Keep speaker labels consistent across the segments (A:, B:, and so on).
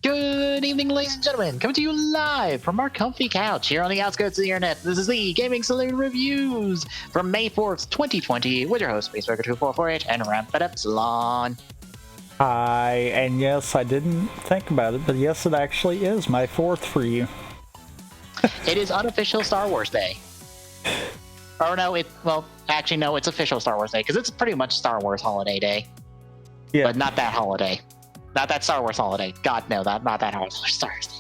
A: Good evening, ladies and gentlemen. Coming to you live from our comfy couch here on the outskirts of the internet. This is the Gaming Saloon Reviews from May 4th, 2020, with your host, Spacebreaker2448 and Rampant Epsilon.
B: Hi, and yes, I didn't think about it, but yes, it actually is May 4th for you.
A: It is unofficial Star Wars Day. Or no, it's official Star Wars Day, because it's pretty much Star Wars holiday day.
B: Yeah.
A: But not that holiday. Not that Star Wars holiday. God, no, not that holiday. Star Wars Day.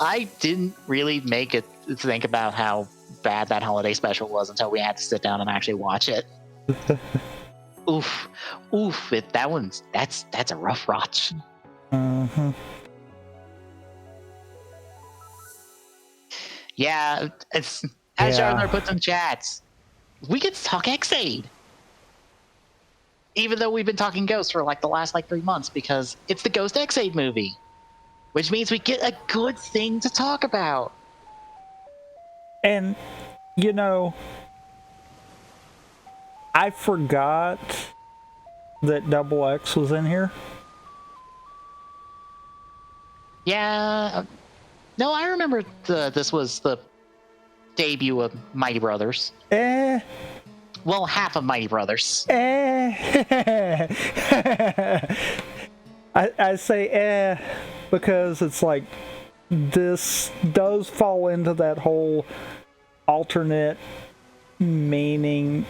A: I didn't really make it think about how bad that holiday special was until we had to sit down and actually watch it. Oof. That's a rough watch.
B: Mm-hmm.
A: Yeah, as Jarler puts in chats, we get to talk Heisei. Even though we've been talking Ghost for the last 3 months, because it's the Ghost Heisei movie, which means we get a good thing to talk about.
B: And, I forgot that Double X was in here.
A: Yeah. No, I remember this was the debut of Mighty Brothers. Well, half of Mighty Brothers.
B: I say because it's like this does fall into that whole alternate meaning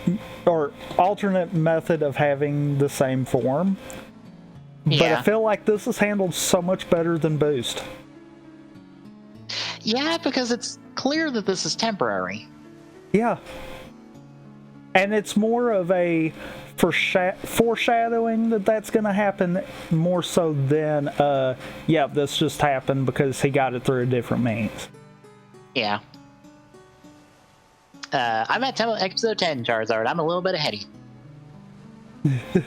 B: or alternate method of having the same form. Yeah. But I feel like this is handled so much better than Boost.
A: Yeah, because it's clear that this is temporary.
B: Yeah. And it's more of a foreshadowing that that's going to happen more so than, this just happened because he got it through a different means.
A: Yeah. I'm at episode 10, Charizard. I'm a little bit ahead of you.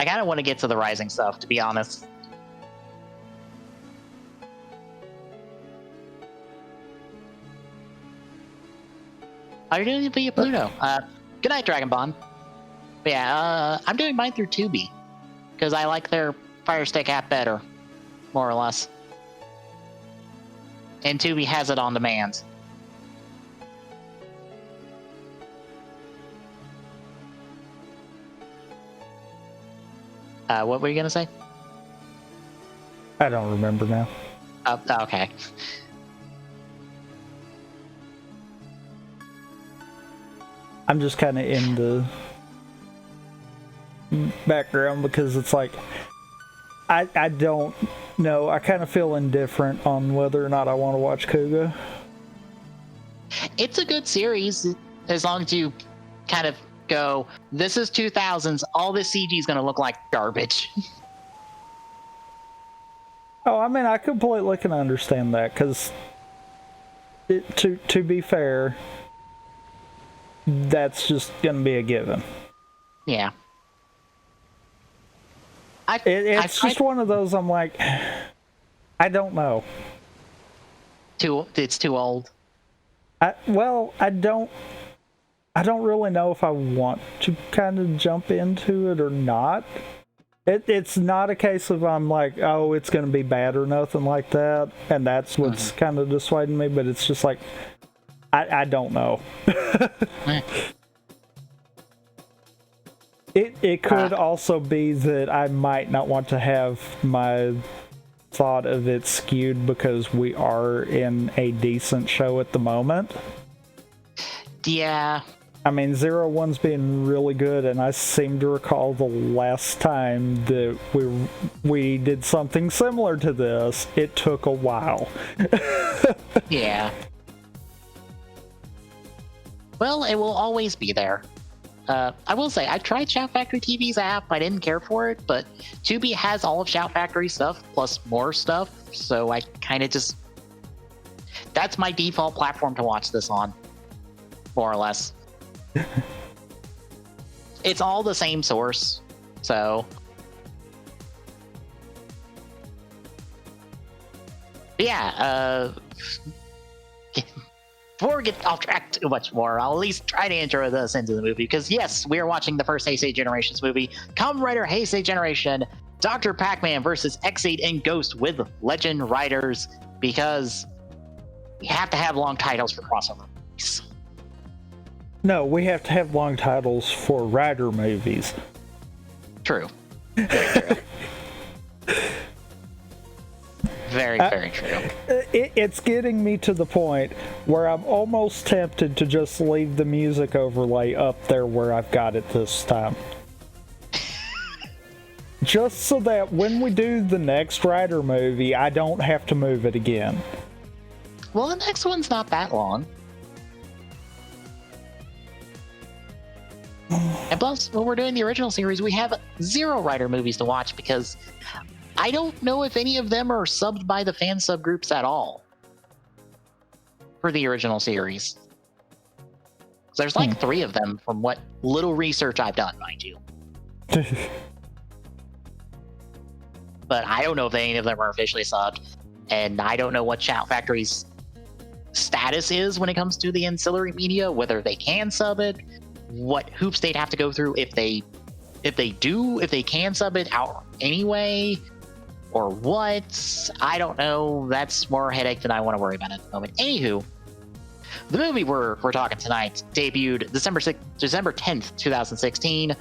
A: I kind of want to get to the Rising stuff, to be honest. Are you doing via Pluto? Good night, Dragon Bond. But yeah, I'm doing mine through Tubi, because I like their Fire Stick app better, more or less. And Tubi has it on demand. What were you gonna say?
B: I don't remember now.
A: Okay.
B: I'm just kind of in the background because it's like I don't know. I kind of feel indifferent on whether or not I want to watch Kuga.
A: It's a good series as long as you kind of go, this is 2000s, all this CG is going to look like garbage.
B: Oh, I mean, I completely can understand that because to be fair, that's just going to be a given.
A: Yeah.
B: It's just one of those, I'm like, I don't know.
A: It's too old.
B: I don't really know if I want to kind of jump into it or not. It's not a case of I'm like, oh, it's going to be bad or nothing like that, and that's what's kind of dissuading me, but it's just like, I don't know. It could also be that I might not want to have my thought of it skewed because we are in a decent show at the moment.
A: Yeah.
B: I mean, 01's been really good, and I seem to recall the last time that we did something similar to this, it took a while.
A: Yeah. Well, it will always be there. I will say, I tried Shout Factory TV's app. I didn't care for it, but Tubi has all of Shout Factory stuff, plus more stuff, so I kind of just... That's my default platform to watch this on, more or less. It's all the same source, so... Yeah, before we get off track too much more, I'll at least try to intro this into the movie, because yes, we are watching the first Heisei Generations movie, Kamen Rider Heisei Generation, Dr. Pac-Man versus X8 and Ghost with Legend Riders, because we have to have long titles for crossover movies.
B: No, we have to have long titles for Rider movies.
A: True. Very true. Very true.
B: It's getting me to the point where I'm almost tempted to just leave the music overlay up there where I've got it this time. Just so that when we do the next Rider movie, I don't have to move it again.
A: Well, the next one's not that long. And plus, when we're doing the original series, we have 0 Rider movies to watch, because I don't know if any of them are subbed by the fan subgroups at all for the original series. There's like 3 of them from what little research I've done, mind you. But I don't know if any of them are officially subbed, and I don't know what Shout Factory's status is when it comes to the ancillary media, whether they can sub it, what hoops they'd have to go through if they can sub it out anyway, or what. I don't know. That's more headache than I want to worry about at the moment. Anywho, the movie we're talking tonight debuted December 10th, 2016.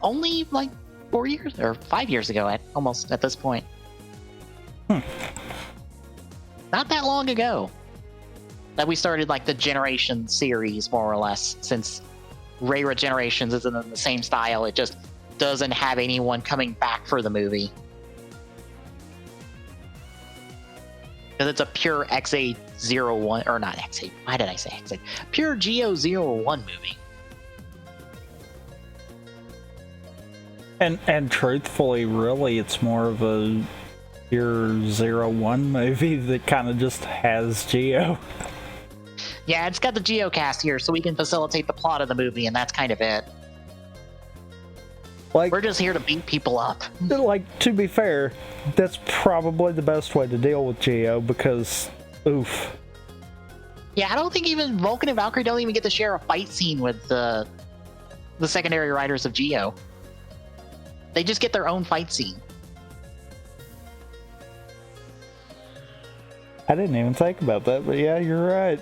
A: Only like 4 years or 5 years ago, almost at this point. Not that long ago that we started like the Generation series, more or less, since Reira Generations isn't in the same style. It just doesn't have anyone coming back for the movie, because it's a pure X801, or not X8. Why did I say X8? Pure Geo01 movie.
B: And truthfully, really, it's more of a pure 01 movie that kind of just has Geo.
A: Yeah, it's got the Geocast here, so we can facilitate the plot of the movie, and that's kind of it.
B: Like,
A: we're just here to beat people up.
B: Like, to be fair, that's probably the best way to deal with Geo, because, oof.
A: Yeah, I don't think even Vulcan and Valkyrie don't even get to share a fight scene with the secondary riders of Geo. They just get their own fight scene.
B: I didn't even think about that, but yeah, you're right.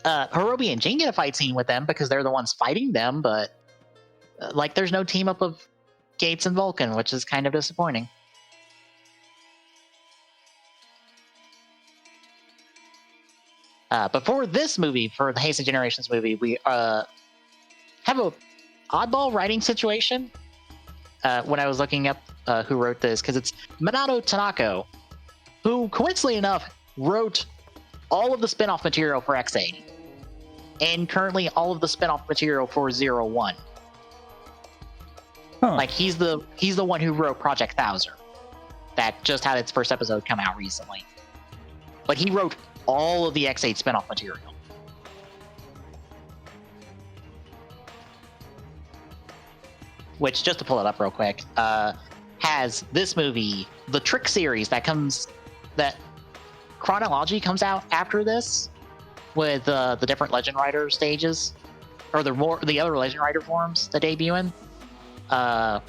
A: Hirobi and Jin get a fight scene with them because they're the ones fighting them, but like there's no team up of Gates and Vulcan, which is kind of disappointing. But for this movie, for the Heisei Generations movie, we have a oddball writing situation when I was looking up who wrote this, because it's Minato Tanaka, who coincidentally enough wrote all of the spin-off material for X8 and currently all of the spin-off material for 01. Like he's the one who wrote Project Thouser, that just had its first episode come out recently. But he wrote all of the X8 spin-off material. Which, just to pull it up real quick, has this movie, the Trick series that chronology comes out after this, with the different Legend Rider stages, or the other Legend Rider forms that debut in. The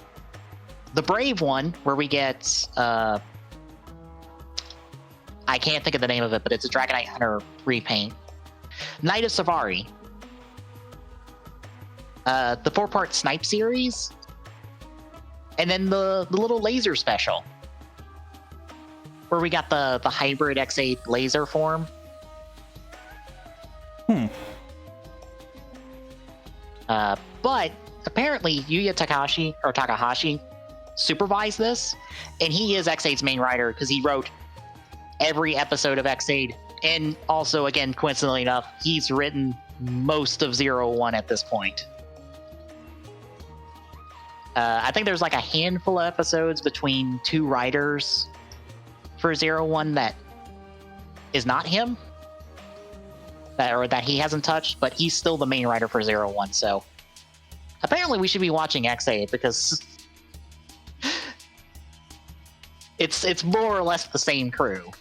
A: Brave one, where we get I can't think of the name of it, but it's a Dragonite Hunter repaint. Night of Safari. The 4-part Snipe series. And then the little laser special, where we got the hybrid X8 laser form. But apparently Yuya Takahashi supervised this, and he is X8's main writer because he wrote every episode of X8, and also, again, coincidentally enough, he's written most of 01 at this point. I think there's like a handful of episodes between 2 writers for 01 that is not him, that he hasn't touched, but he's still the main writer for 01. So apparently we should be watching X8, because It's more or less the same crew.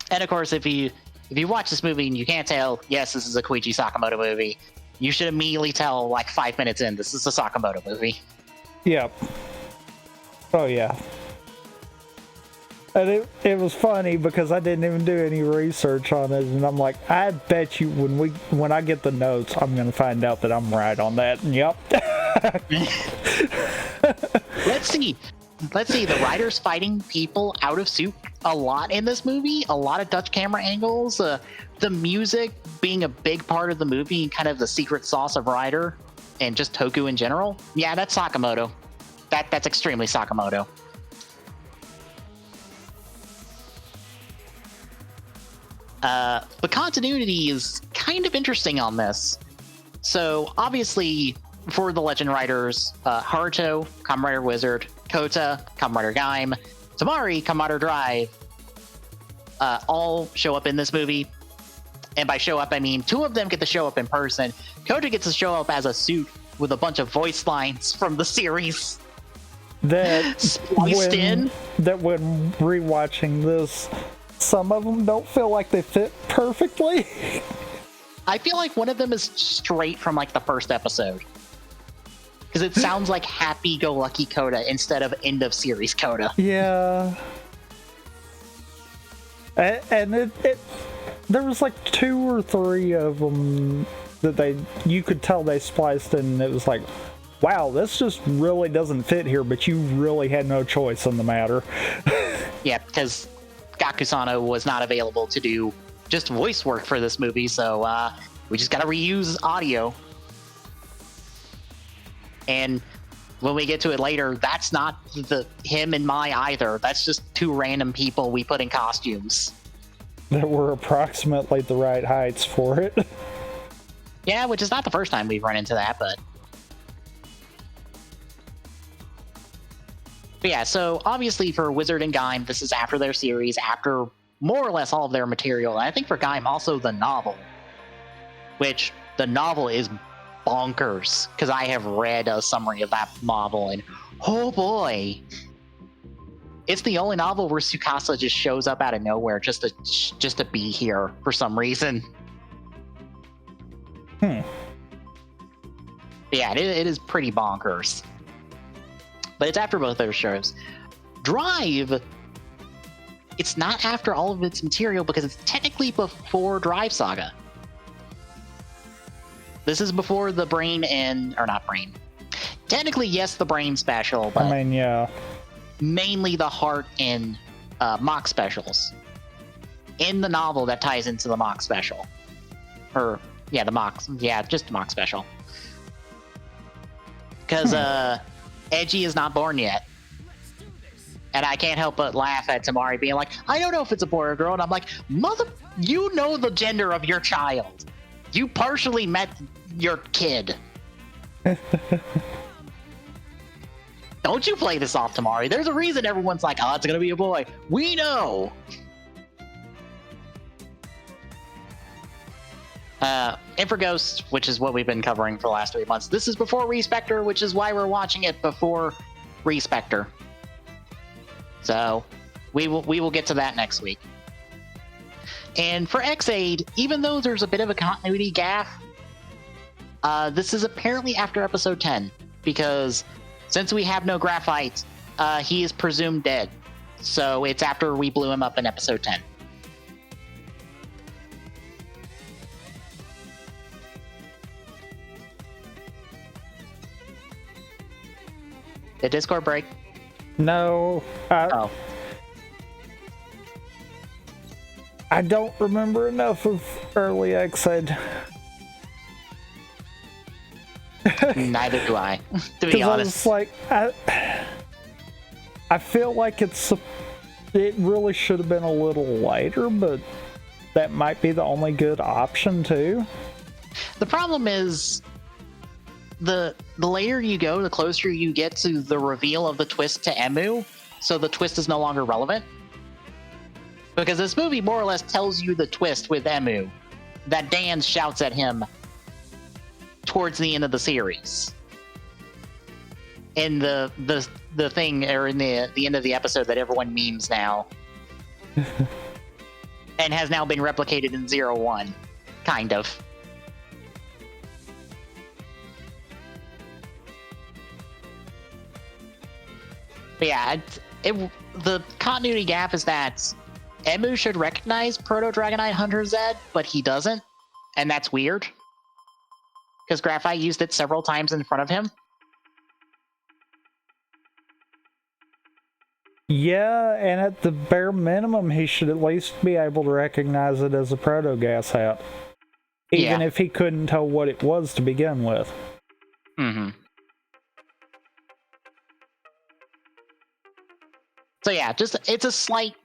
A: And of course, if you watch this movie and you can't tell, yes, this is a Koichi Sakamoto movie, you should immediately tell, like 5 minutes in, this is a Sakamoto movie.
B: Yep. Oh yeah. And it was funny because I didn't even do any research on it, and I'm like, I bet you when I get the notes, I'm gonna find out that I'm right on that. And yep.
A: Let's see. The writers fighting people out of suit a lot in this movie. A lot of Dutch camera angles. The music being a big part of the movie, and kind of the secret sauce of Rider, and just Toku in general. Yeah, that's Sakamoto. That's extremely Sakamoto. The continuity is kind of interesting on this. So obviously, for the Legend Riders, Haruto, Kamen Rider Wizard, Kota, Kamen Rider Gaim, Tamari, Kamen Rider Drive, all show up in this movie. And by show up, I mean 2 of them get to show up in person. Kota gets to show up as a suit with a bunch of voice lines from the series
B: that
A: spliced in.
B: That when rewatching this, some of them don't feel like they fit perfectly.
A: I feel like one of them is straight from like the first episode. Because it sounds like happy-go-lucky Kota instead of end-of-series Kota.
B: Yeah. And it there was like 2 or 3 of them that you could tell they spliced in, and it was like, wow, this just really doesn't fit here, but you really had no choice in the matter.
A: Yeah, because Gakusano was not available to do just voice work for this movie, so we just gotta reuse audio. And when we get to it later, that's not him and Mai either. That's just 2 random people we put in costumes.
B: That were approximately the right heights for it.
A: Yeah, which is not the first time we've run into that, but yeah, so obviously for Wizard and Gaim, this is after their series, after more or less all of their material. And I think for Gaim, also the novel, which the novel is bonkers, because I have read a summary of that novel, and oh boy, it's the only novel where Tsukasa just shows up out of nowhere just to be here for some reason. Yeah, it is pretty bonkers. But it's after both those shows. Drive, it's not after all of its material because it's technically before Drive Saga. This is before the Brain or not Brain. Technically, yes, the Brain special, but
B: I mean, yeah.
A: Mainly the Heart and Mock specials. In the novel that ties into the Mock special. Or, yeah, just the Mock special. Because Edgy is not born yet. And I can't help but laugh at Tamari being like, I don't know if it's a boy or girl. And I'm like, you know the gender of your child. You partially met your kid. Don't you play this off, Tamari. There's a reason everyone's like, oh, it's going to be a boy. We know. And for Ghost, which is what we've been covering for the last 3 months, this is before Respectre, which is why we're watching it before Respectre. So we will get to that next week. And for X-Aid, even though there's a bit of a continuity gap, this is apparently after episode 10, because since we have no graphite, he is presumed dead. So it's after we blew him up in episode 10. Did Discord break?
B: No.
A: Oh.
B: I don't remember enough of early X-Ed.
A: Neither do I, to be honest.
B: I feel like it really should have been a little lighter, but that might be the only good option too.
A: The problem is, the later you go, the closer you get to the reveal of the twist to Emu, so the twist is no longer relevant. Because this movie more or less tells you the twist with Emu, that Dan shouts at him towards the end of the series. in the thing, or in the end of the episode that everyone memes now, and has now been replicated in 01, kind of. But yeah, the continuity gap is that Emu should recognize Proto-Dragonite Hunter Zed, but he doesn't, and that's weird. Because Graphite used it several times in front of him.
B: Yeah, and at the bare minimum, he should at least be able to recognize it as a Proto-Gas hat. Even if he couldn't tell what it was to begin with.
A: Mm-hmm. So yeah, it's a slight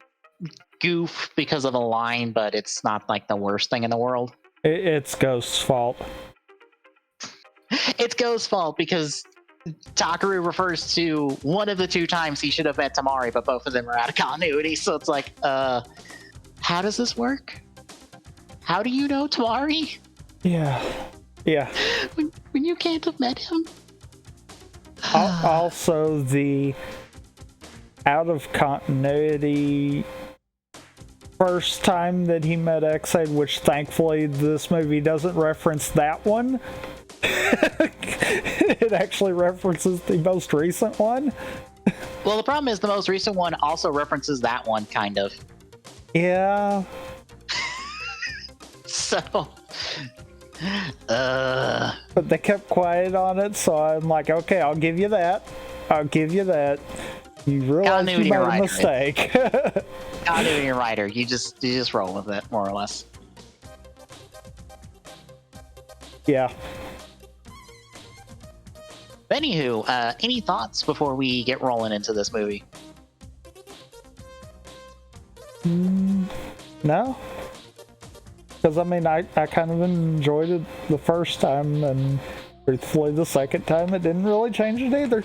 A: goof because of the line, but it's not like the worst thing in the world.
B: It's Ghost's fault.
A: It's Ghost's fault because Takaru refers to one of the two times he should have met Tamari, but both of them are out of continuity, so it's like, how does this work? How do you know Tamari?
B: Yeah.
A: When you can't have met him?
B: Also, the out of continuity first time that he met Egghead, which thankfully this movie doesn't reference that one. It actually references the most recent one.
A: Well, the problem is the most recent one also references that one, kind of.
B: Yeah.
A: So,
B: but they kept quiet on it, so I'm like, okay, I'll give you that. You realize you made a mistake.
A: Continuity writer, you just roll with it, more or less.
B: Yeah.
A: Anywho, any thoughts before we get rolling into this movie?
B: No. Because, I mean, I kind of enjoyed it the first time, and truthfully, the second time, it didn't really change it either.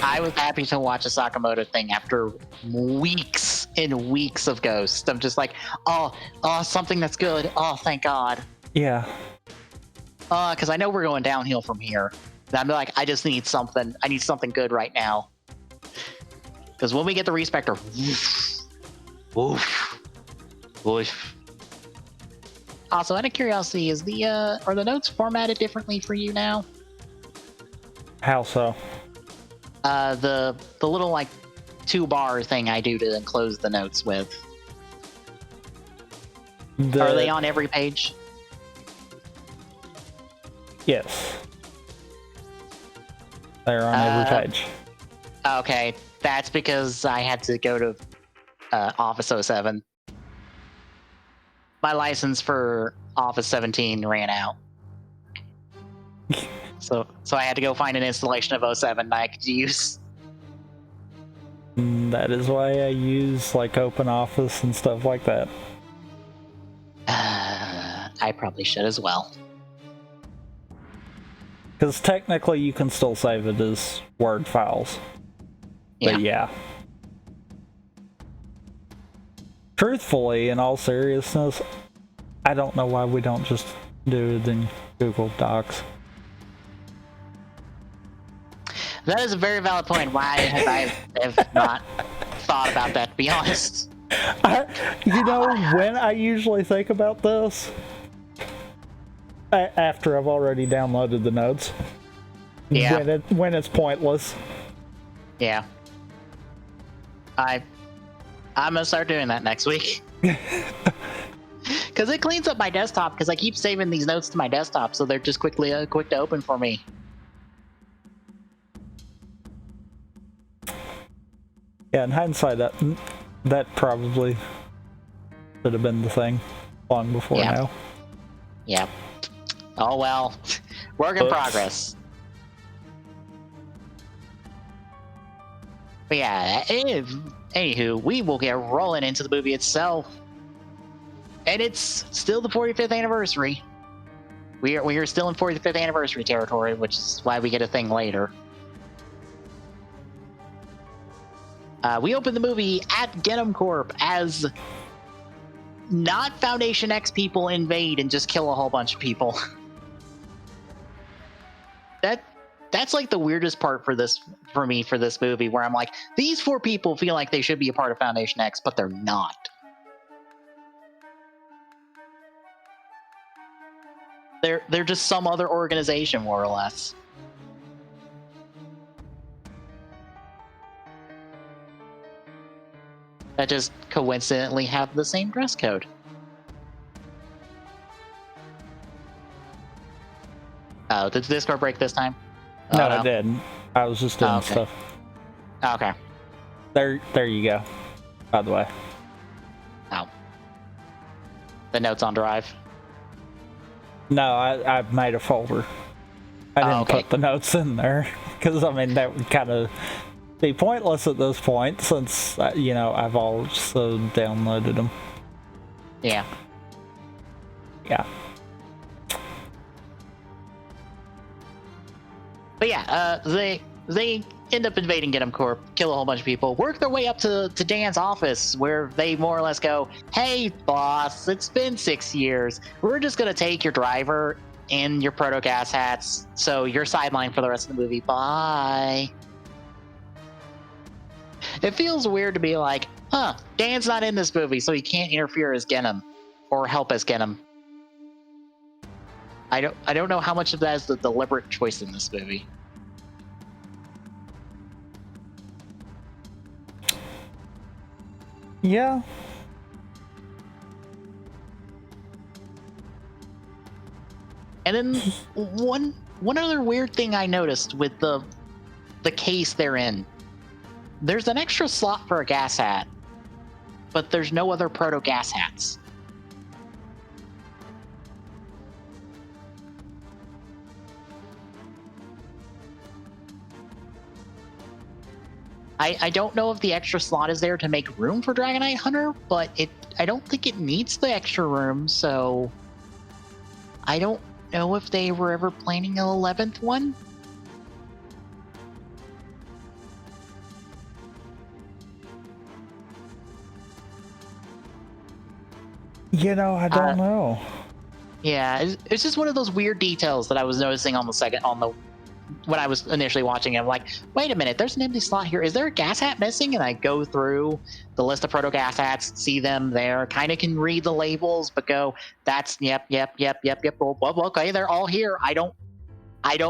A: I was happy to watch a Sakamoto thing after weeks and weeks of Ghost. I'm just like, oh, something that's good. Oh, thank God.
B: Yeah.
A: Because I know we're going downhill from here. And I'm like, I just need something. I need something good right now. Because when we get the Respector, woof. Also, out of curiosity, are the notes formatted differently for you now?
B: How so?
A: The little like 2-bar thing I do to enclose the notes with. Are they on every page?
B: Yes. They're on every page.
A: Okay, that's because I had to go to Office 07. My license for Office 17 ran out. So I had to go find an installation of 07 that I could use.
B: That is why I use like OpenOffice and stuff like that.
A: I probably should as well.
B: Because technically you can still save it as Word files. But yeah. Truthfully, in all seriousness, I don't know why we don't just do it in Google Docs.
A: That is a very valid point. Why have I not thought about that, to be honest?
B: When I usually think about this? After I've already downloaded the notes.
A: Yeah.
B: When it's pointless.
A: Yeah. I'm gonna start doing that next week. Because it cleans up my desktop, because I keep saving these notes to my desktop, so they're just quick to open for me.
B: Yeah, in hindsight, that probably should have been the thing long before now.
A: Yeah. Oh well. Work in progress. But yeah, anywho, we will get rolling into the movie itself. And it's still the 45th anniversary. We are still in 45th anniversary territory, which is why we get a thing later. We open the movie at Genom Corp as not Foundation X people invade and just kill a whole bunch of people. That's that's like the weirdest part for me for this movie, where I'm like, these 4 people feel like they should be a part of Foundation X, but they're not. They're just some other organization, more or less. That just coincidentally have the same dress code. Oh, did the Discord break this time?
B: No, it didn't. I was just doing stuff.
A: Okay.
B: There you go. By the way.
A: Oh. The notes on Drive?
B: No, I've made a folder. I didn't put the notes in there. Because, I mean, that would kind of be pointless at this point, since, you know, I've also downloaded them.
A: Yeah.
B: Yeah.
A: But yeah, they end up invading Get 'em Corp, kill a whole bunch of people, work their way up to Dan's office, where they more or less go, "Hey, boss, it's been 6 years. We're just gonna take your driver and your proto-gas hats, so you're sidelined for the rest of the movie. Bye." It feels weird to be like, Dan's not in this movie, so he can't interfere as Genom or help as Genom. I don't know how much of that is the deliberate choice in this movie.
B: Yeah.
A: And then one other weird thing I noticed with the case they're in. There's an extra slot for a gas hat, but there's no other proto gas hats. I don't know if the extra slot is there to make room for Dragonite Hunter, but I don't think it needs the extra room, so I don't know if they were ever planning an 11th one.
B: You know, I don't know.
A: Yeah, it's just one of those weird details that I was noticing when I was initially watching it. I'm like, wait a minute, there's an empty slot here. Is there a gas hat missing? And I go through the list of proto gas hats, see them there, kind of can read the labels, but go, that's yep. Well, okay, they're all here. I don't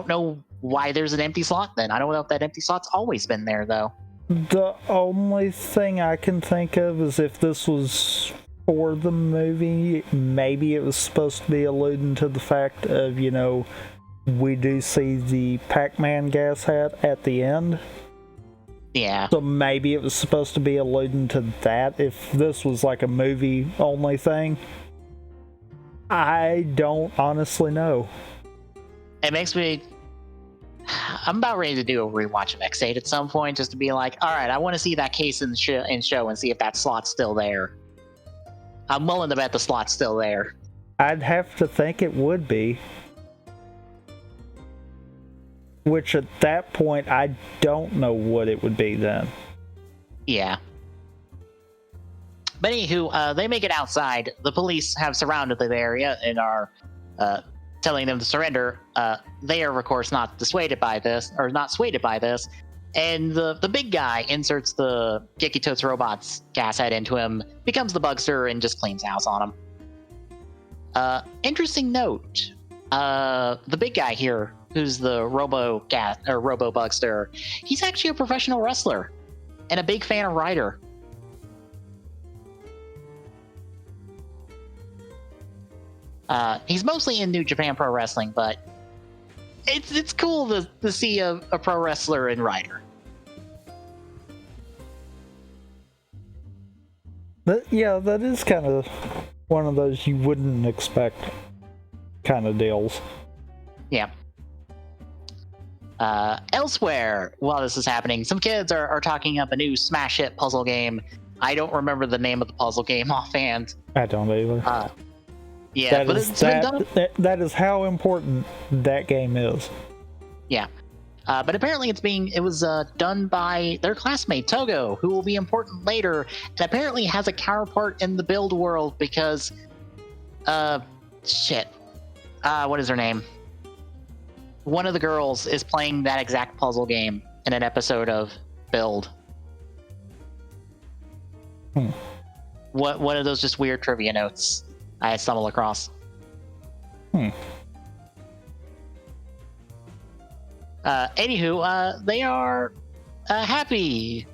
A: know why there's an empty slot then. I don't know if that empty slot's always been there though.
B: The only thing I can think of is if this was for the movie, maybe it was supposed to be alluding to the fact of, you know, we do see the Pac-Man gas hat at the end.
A: Yeah.
B: So maybe it was supposed to be alluding to that if this was like a movie-only thing. I don't honestly know.
A: It makes me... I'm about ready to do a rewatch of X8 at some point, just to be like, alright, I want to see that case in show and see if that slot's still there. I'm willing to bet the slot's still there.
B: I'd have to think it would be. Which at that point, I don't know what it would be then.
A: Yeah. But anywho, they make it outside. The police have surrounded the area and are telling them to surrender. They are, of course, not swayed by this. And the big guy inserts the Gekito's Robots gas head into him, becomes the Bugster, and just cleans house on him. Interesting note. The big guy here, who's the Robo Bugster, he's actually a professional wrestler and a big fan of Ryder. He's mostly in New Japan Pro Wrestling, but it's cool to see a pro wrestler in Ryder.
B: That is kind of one of those you wouldn't expect kind of deals.
A: Yeah. Elsewhere, while this is happening, some kids are talking up a new smash hit puzzle game. I don't remember the name of the puzzle game offhand.
B: I don't either.
A: Yeah, but it's been done.
B: That is how important that game is.
A: Yeah. But apparently it was done by their classmate, Togo, who will be important later, and apparently has a counterpart in the build world because, what is her name? one of the girls is playing that exact puzzle game in an episode of Build. One of those just weird trivia notes I stumbled across. Anywho, they are happy.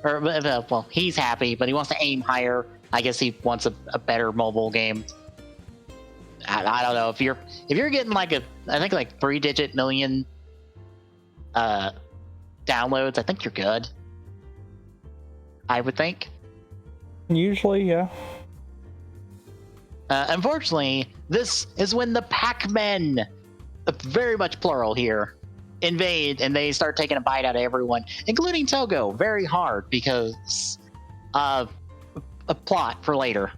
A: Or, well, he's happy, but he wants to aim higher. I guess he wants a better mobile game. I don't know, if you're getting like I think like 3-digit million downloads, I think you're good. I would think.
B: Usually, yeah.
A: Unfortunately, this is when the Pac-Men, very much plural here, invade, and they start taking a bite out of everyone, including Togo, very hard because a plot for later.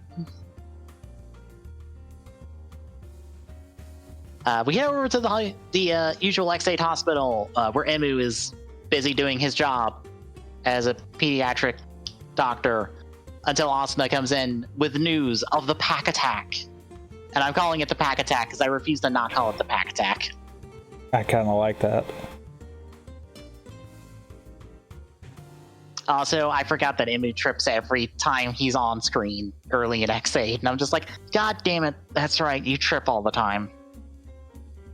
A: We head over to the usual X8 hospital, where Emu is busy doing his job as a pediatric doctor, until Asuna comes in with news of the Pack Attack. And I'm calling it the Pack Attack because I refuse to not call it the Pack Attack.
B: I kind of like that.
A: Also, I forgot that Emu trips every time he's on screen early in X8, and I'm just like, God damn it, that's right, you trip all the time.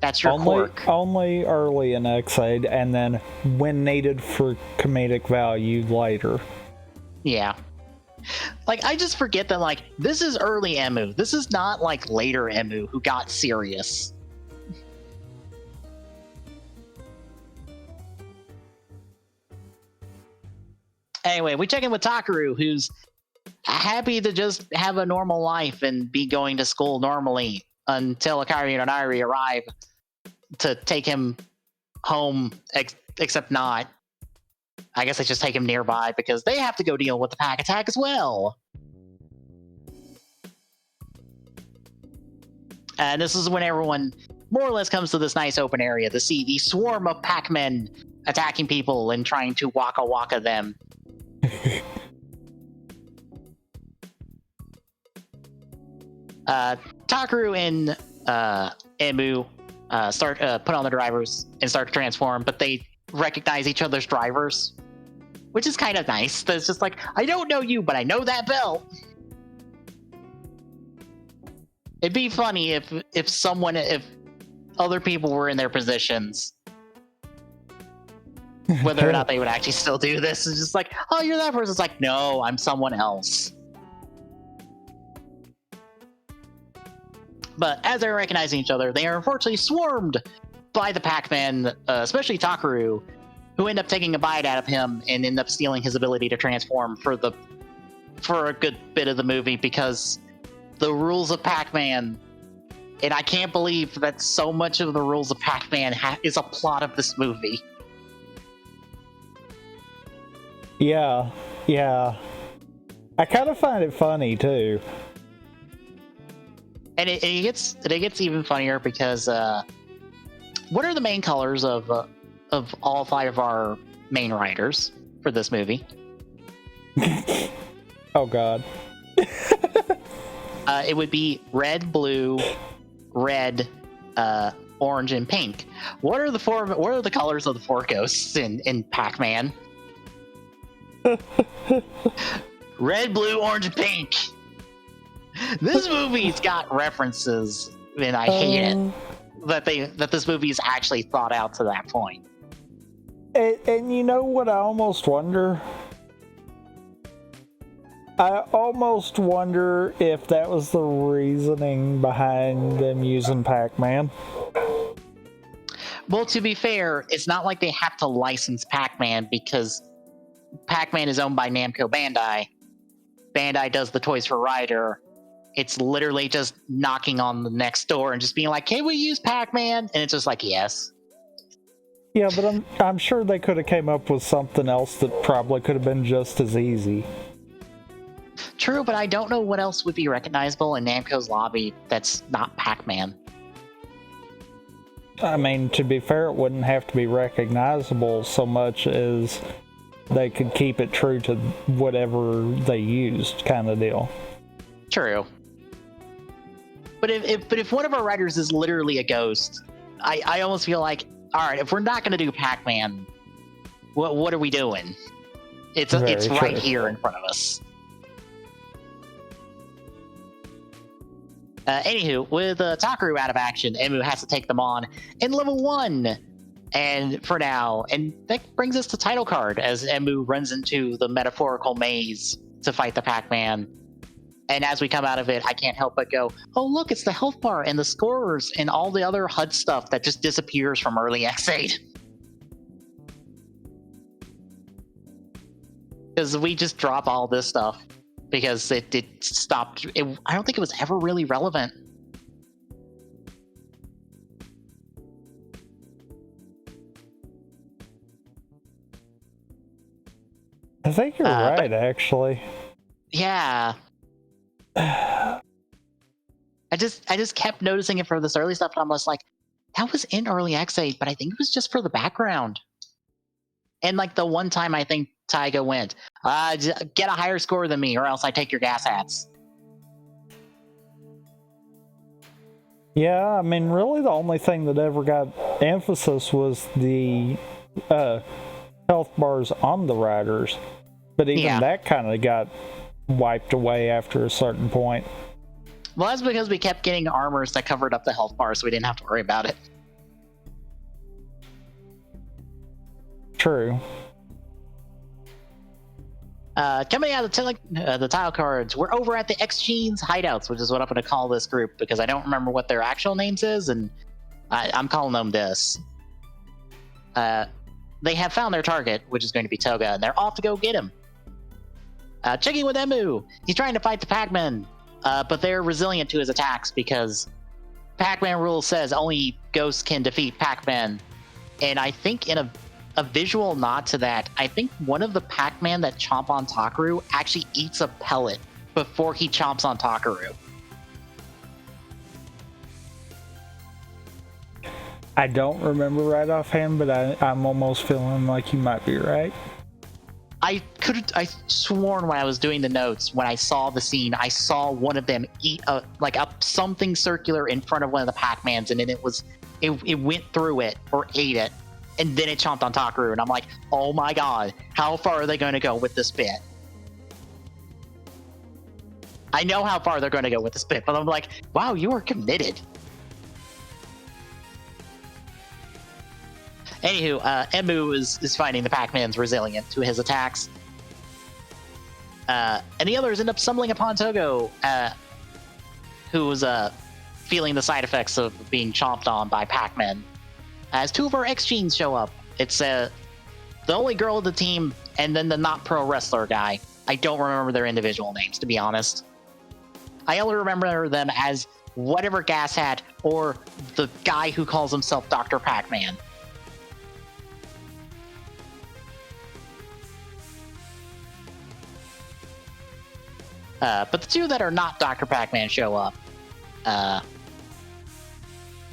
A: That's your quirk.
B: Only early in X8, and then when needed for comedic value later.
A: Yeah. Like, I just forget that, like, this is early Emu. This is not, like, later Emu who got serious. Anyway, we check in with Takaru, who's happy to just have a normal life and be going to school normally until Akari and Onari arrive to take him home, except not. I guess they just take him nearby because they have to go deal with the Pack Attack as well. And this is when everyone more or less comes to this nice open area to see the swarm of Pac-Men attacking people and trying to waka them. Takaru and Emu start put on the drivers and start to transform, but they recognize each other's drivers, which is kind of nice. It's just like, I don't know you, but I know that belt. It'd be funny if other people were in their positions, whether or not they would actually still do this. It's just like, oh, you're that person. It's like, no, I'm someone else. But as they're recognizing each other, they are unfortunately swarmed by the Pac-Man, especially Takaru, who end up taking a bite out of him and end up stealing his ability to transform for a good bit of the movie, because the rules of Pac-Man, and I can't believe that so much of the rules of Pac-Man is a plot of this movie.
B: Yeah. I kind of find it funny too.
A: And it gets even funnier because what are the main colors of all 5 of our main writers for this movie?
B: Oh God.
A: It would be red, blue, red, orange, and pink. What are the colors of the 4 ghosts in Pac-Man? Red, blue, orange, and pink. This movie's got references, and I hate it that this movie's actually thought out to that point.
B: And you know what I almost wonder? I almost wonder if that was the reasoning behind them using Pac-Man.
A: Well, to be fair, it's not like they have to license Pac-Man, because Pac-Man is owned by Namco Bandai. Bandai does the toys for Ryder. It's literally just knocking on the next door and just being like, "Can we use Pac-Man?" And it's just like, yes.
B: Yeah, but I'm sure they could have came up with something else that probably could have been just as easy.
A: True, but I don't know what else would be recognizable in Namco's lobby that's not Pac-Man.
B: I mean, to be fair, it wouldn't have to be recognizable so much as they could keep it true to whatever they used, kind of deal.
A: True. But if one of our writers is literally a ghost, I almost feel like, all right, if we're not going to do Pac-Man, what are we doing? It's right here in front of us. Anywho, with Takaru out of action, Emu has to take them on in level 1. And for now, and that brings us to title card as Emu runs into the metaphorical maze to fight the Pac-Man. And as we come out of it, I can't help but go, oh, look, it's the health bar and the scores and all the other HUD stuff that just disappears from early X8. Because we just drop all this stuff because it stopped. I don't think it was ever really relevant.
B: I think you're right, actually.
A: Yeah. I just kept noticing it for this early stuff, and I'm just like, that was in early X8, but I think it was just for the background. And like the one time I think Taiga went, get a higher score than me, or else I take your gas hats.
B: Yeah, I mean, really the only thing that ever got emphasis was the health bars on the riders. But even that kind of got wiped away after a certain point.
A: Well, that's because we kept getting armors that covered up the health bar, so we didn't have to worry about it.
B: True.
A: Coming out of the tile cards, we're over at the X-Genes hideouts, which is what I'm going to call this group, because I don't remember what their actual names is, and I'm calling them this. They have found their target, which is going to be Toga, and they're off to go get him. Checking with Emu. He's trying to fight the Pac-Man, but they're resilient to his attacks because Pac-Man rule says only ghosts can defeat Pac-Man. And I think in a visual nod to that, I think one of the Pac-Man that chomp on Takaru actually eats a pellet before he chomps on Takaru.
B: I don't remember right offhand, but I'm almost feeling like you might be right.
A: I sworn when I was doing the notes, when I saw the scene, I saw one of them eat something circular in front of one of the Pac-Mans, and then it went through it or ate it, and then it chomped on Takaru, and I'm like, oh my god, how far are they going to go with this bit? I know how far they're going to go with this bit, but I'm like, wow, you are committed. Anywho, Emu is finding the Pac-Man's resilient to his attacks. And the others end up stumbling upon Togo, who was feeling the side effects of being chomped on by Pac-Man. As two of our X-Genes show up. It's the only girl of the team, and then the not-pro wrestler guy. I don't remember their individual names, to be honest. I only remember them as whatever gas hat, or the guy who calls himself Dr. Pac-Man. But the two that are not Dr. Pac-Man show up.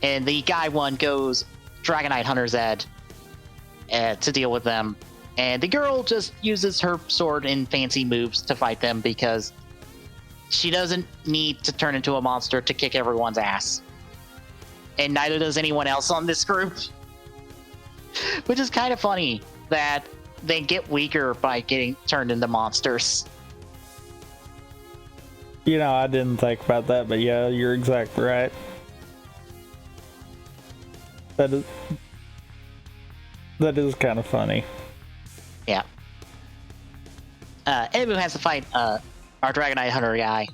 A: And the guy one goes Dragonite Hunter's Ed to deal with them. And the girl just uses her sword in fancy moves to fight them because she doesn't need to turn into a monster to kick everyone's ass. And neither does anyone else on this group. Which is kind of funny that they get weaker by getting turned into monsters.
B: You know, I didn't think about that, but yeah, you're exactly right. That is kind of funny.
A: Yeah. Emu has to fight our Dragonite Hunter guy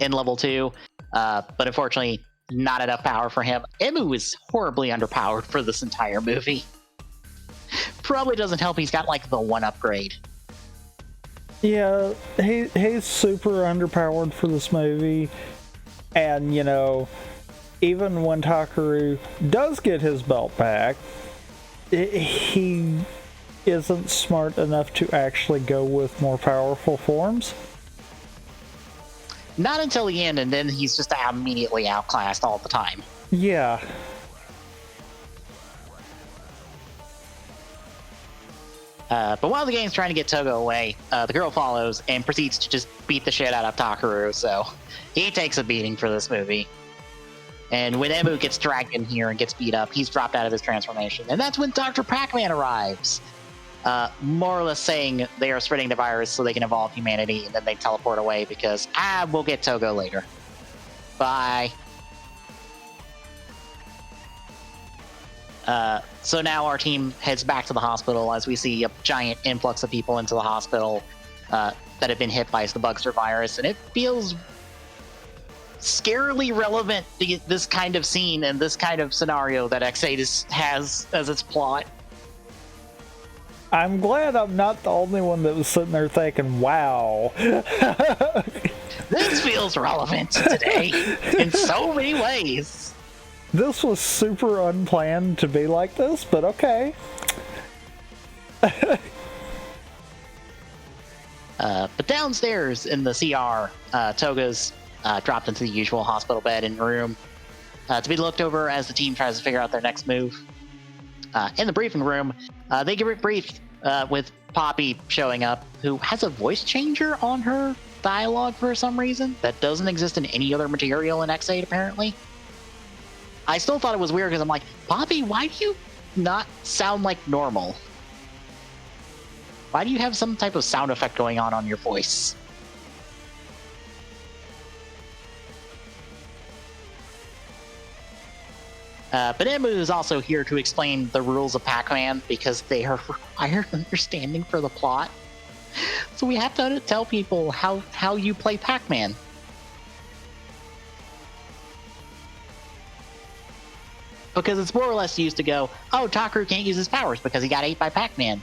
A: in level 2, but unfortunately, not enough power for him. Emu is horribly underpowered for this entire movie. Probably doesn't help he's got like the 1 upgrade.
B: Yeah, he's super underpowered for this movie, and you know, even when Takaru does get his belt back, he isn't smart enough to actually go with more powerful forms.
A: Not until the end, and then he's just immediately outclassed all the time.
B: Yeah.
A: But while the game's trying to get Togo away, the girl follows and proceeds to just beat the shit out of Takaru, so he takes a beating for this movie. And when Emu gets dragged in here and gets beat up, he's dropped out of his transformation. And that's when Dr. Pac-Man arrives. More or less saying they are spreading the virus so they can evolve humanity, and then they teleport away because, we'll get Togo later. Bye. So now our team heads back to the hospital as we see a giant influx of people into the hospital that have been hit by the Bugster virus, and it feels scarily relevant to get this kind of scene and this kind of scenario that X8 has as its plot.
B: I'm glad I'm not the only one that was sitting there thinking, wow.
A: This feels relevant today in so many ways.
B: This was super unplanned to be like this, but okay.
A: But downstairs in the CR, Toga's dropped into the usual hospital bed and room to be looked over as the team tries to figure out their next move. In the briefing room, they get briefed with Poppy showing up, who has a voice changer on her dialogue for some reason that doesn't exist in any other material in X8, apparently. I still thought it was weird because I'm like, Poppy, why do you not sound like normal? Why do you have some type of sound effect going on your voice? But Emu is also here to explain the rules of Pac-Man because they are required understanding for the plot. So we have to tell people how you play Pac-Man. Because it's more or less used to go, oh, Takaru can't use his powers because he got ate by Pac-Man.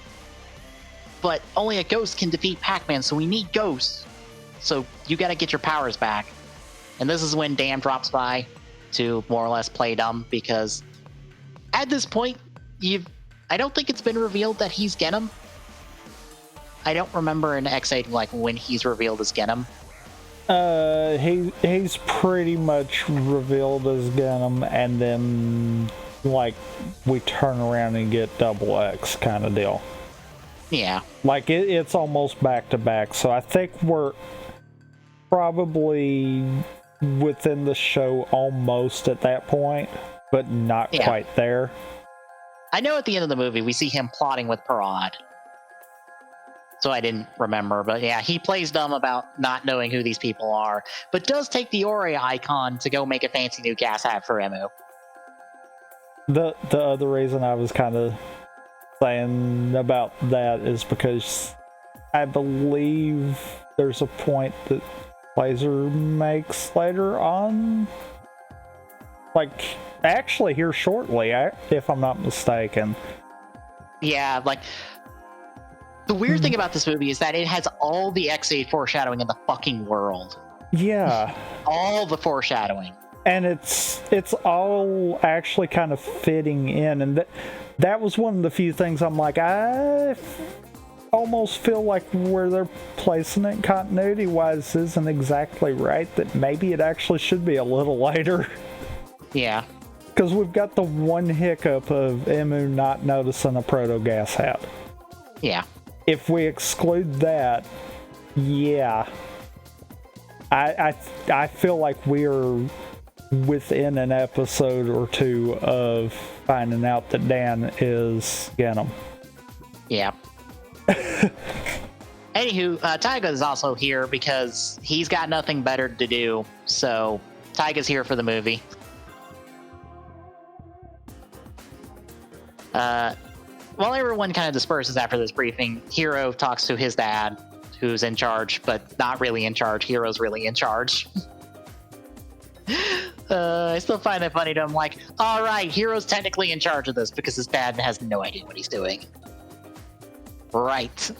A: But only a ghost can defeat Pac-Man, so we need ghosts. So you gotta get your powers back. And this is when Dan drops by to more or less play dumb, because at this point, I don't think it's been revealed that he's Genom. I don't remember in X8 like when he's revealed as Genom.
B: He's pretty much revealed as Genom, and then like we turn around and get Double X kind of deal.
A: Yeah,
B: like it's almost back to back. So I think we're probably within the show almost at that point, but not quite there.
A: I know at the end of the movie we see him plotting with Parad. So I didn't remember, but yeah, he plays dumb about not knowing who these people are, but does take the Ori icon to go make a fancy new gas hat for Emu.
B: The other reason I was kind of saying about that is because I believe there's a point that Laser makes later on, like actually here shortly, if I'm not mistaken.
A: Yeah, like the weird thing about this movie is that it has all the X8 foreshadowing in the fucking world.
B: Yeah.
A: All the foreshadowing.
B: And it's all actually kind of fitting in, and that was one of the few things I'm like, I almost feel like where they're placing it continuity wise isn't exactly right, that maybe it actually should be a little later.
A: Yeah.
B: Because we've got the one hiccup of Emu not noticing a proto-gas hat.
A: Yeah.
B: If we exclude that, yeah. I feel like we're within an episode or two of finding out that Dan is Genom.
A: Yeah. Anywho, Taiga is also here because he's got nothing better to do, so Taiga's here for the movie. While everyone kind of disperses after this briefing, Hiro talks to his dad, who's in charge, but not really in charge. Hiro's really in charge. I still find it funny to him, like, all right, Hiro's technically in charge of this because his dad has no idea what he's doing. Right.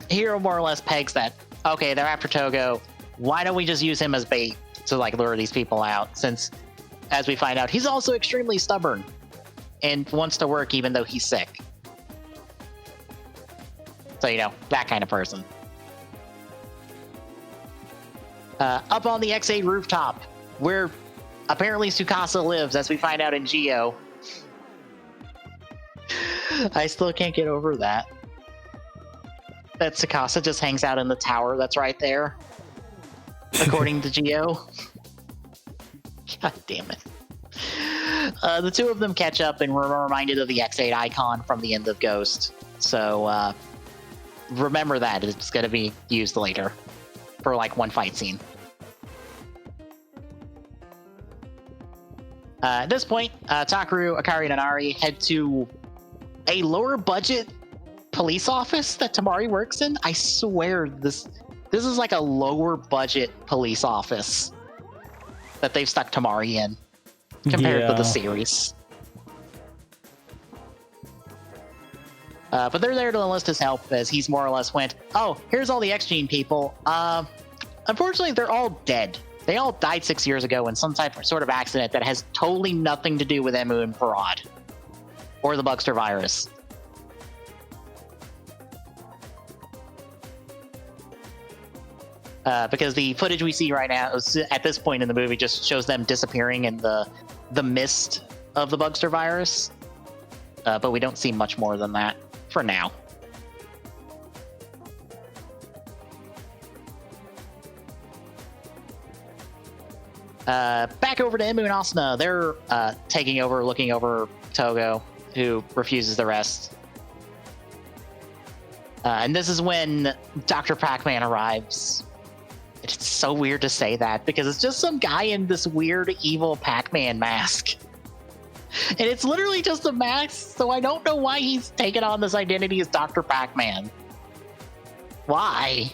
A: Hiro more or less pegs that, okay, they're after Togo. Why don't we just use him as bait to like lure these people out? Since, as we find out, he's also extremely stubborn and wants to work even though he's sick. So, you know, that kind of person. Up on the X8 rooftop, where apparently Tsukasa lives, as we find out in Geo. I still can't get over that. That Tsukasa just hangs out in the tower that's right there. according to Geo. God damn it. The two of them catch up and we're reminded of the X8 icon from the end of Ghost. So remember that. It's going to be used later for like one fight scene. At this point, Takaru, Akari, and Inari head to a lower budget police office that Tamari works in. I swear this is like a lower budget police office that they've stuck Tamari in compared to the series. But they're there to enlist his help as he's more or less went, oh, here's all the X-Gene people. Unfortunately, they're all dead. They all died 6 years ago in some sort of accident that has totally nothing to do with Emu and Parad. Or the Bugster virus. Because the footage we see right now, at this point in the movie, just shows them disappearing in the mist of the Bugster virus. But we don't see much more than that for now. Back over to Emu and Asuna. They're taking over, looking over Togo, who refuses the rest. And this is when Dr. Pac-Man arrives. It's so weird to say that because it's just some guy in this weird evil Pac-Man mask. And it's literally just a mask, so I don't know why he's taken on this identity as Dr. Pac-Man. Why?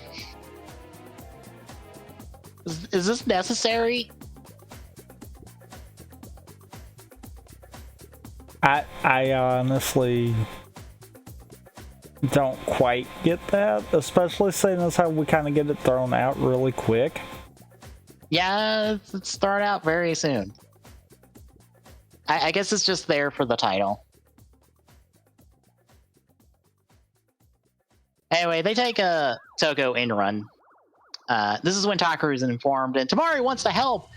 A: Is this necessary?
B: I honestly don't quite get that, especially seeing as how we kind of get it thrown out really quick.
A: Yeah, it's thrown out very soon. I guess it's just there for the title. Anyway, they take a Togo in run. This is when Takaru is informed, and Tamari wants to help,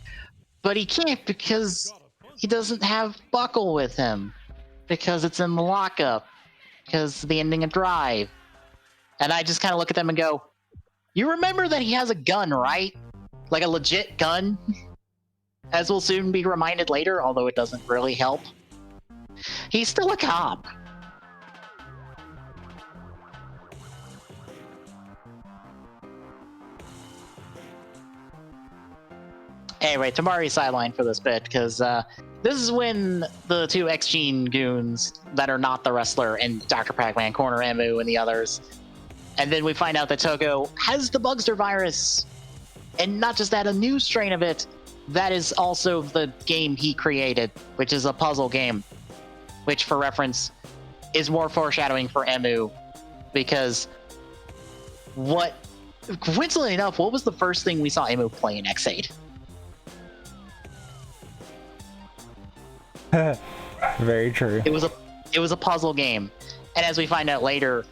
A: but he can't because he doesn't have Buckle with him. Because it's in the lockup. Because of the ending of Drive. And I just kind of look at them and go, you remember that he has a gun, right? Like a legit gun? As we'll soon be reminded later, although it doesn't really help. He's still a cop. Anyway, Tamari's sidelined for this bit, because this is when the two X-Gene goons that are not the wrestler and Dr. Pac-Man corner Emu and the others. And then we find out that Togo has the Bugster virus. And not just that, a new strain of it that is also the game he created, which is a puzzle game. Which, for reference, is more foreshadowing for Emu. Because coincidentally enough, what was the first thing we saw Emu play in X8?
B: Very true.
A: It was a puzzle game, and as we find out later,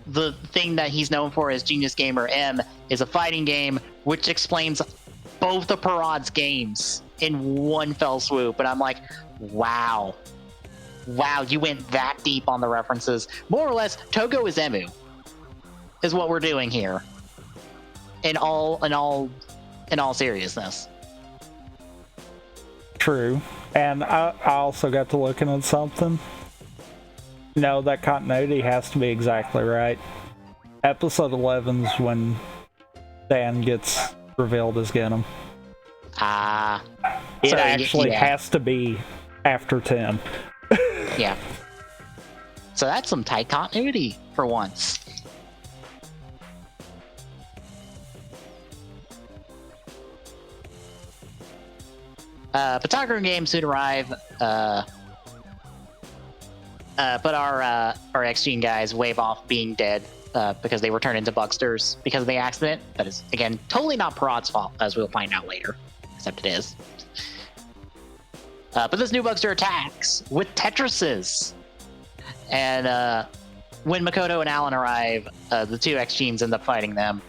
A: the thing that he's known for as Genius Gamer M is a fighting game, which explains both of Parad's games in one fell swoop. And I'm like, wow, you went that deep on the references. More or less, Togo is Emu, is what we're doing here. In all seriousness.
B: True. And I also got to looking at something. No, that continuity has to be exactly right. Episode 11's when Dan gets revealed as Genom. It
A: So,
B: actually
A: yeah.
B: has to be after 10.
A: Yeah. So that's some tight continuity for once. But Takaru games soon arrive, but our X-Gene guys wave off being dead because they were turned into Bugsters because of the accident. That is, again, totally not Parad's fault, as we'll find out later, except it is. But this new Bugster attacks with Tetrises. And when Makoto and Alan arrive, the two X-Genes end up fighting them.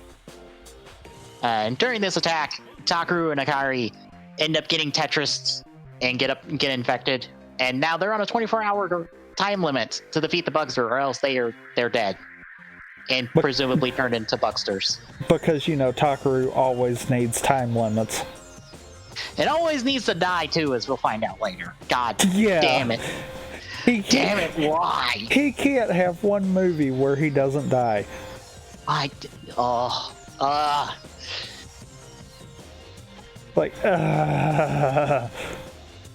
A: And during this attack, Takaru and Akari end up getting Tetris and get infected, and now they're on a 24-hour time limit to defeat the Bugster, or else they're dead. and presumably turned into Bucksters.
B: Because, Takaru always needs time limits.
A: It always needs to die, too, as we'll find out later. God damn it. Damn it, why?
B: He can't have one movie where he doesn't die.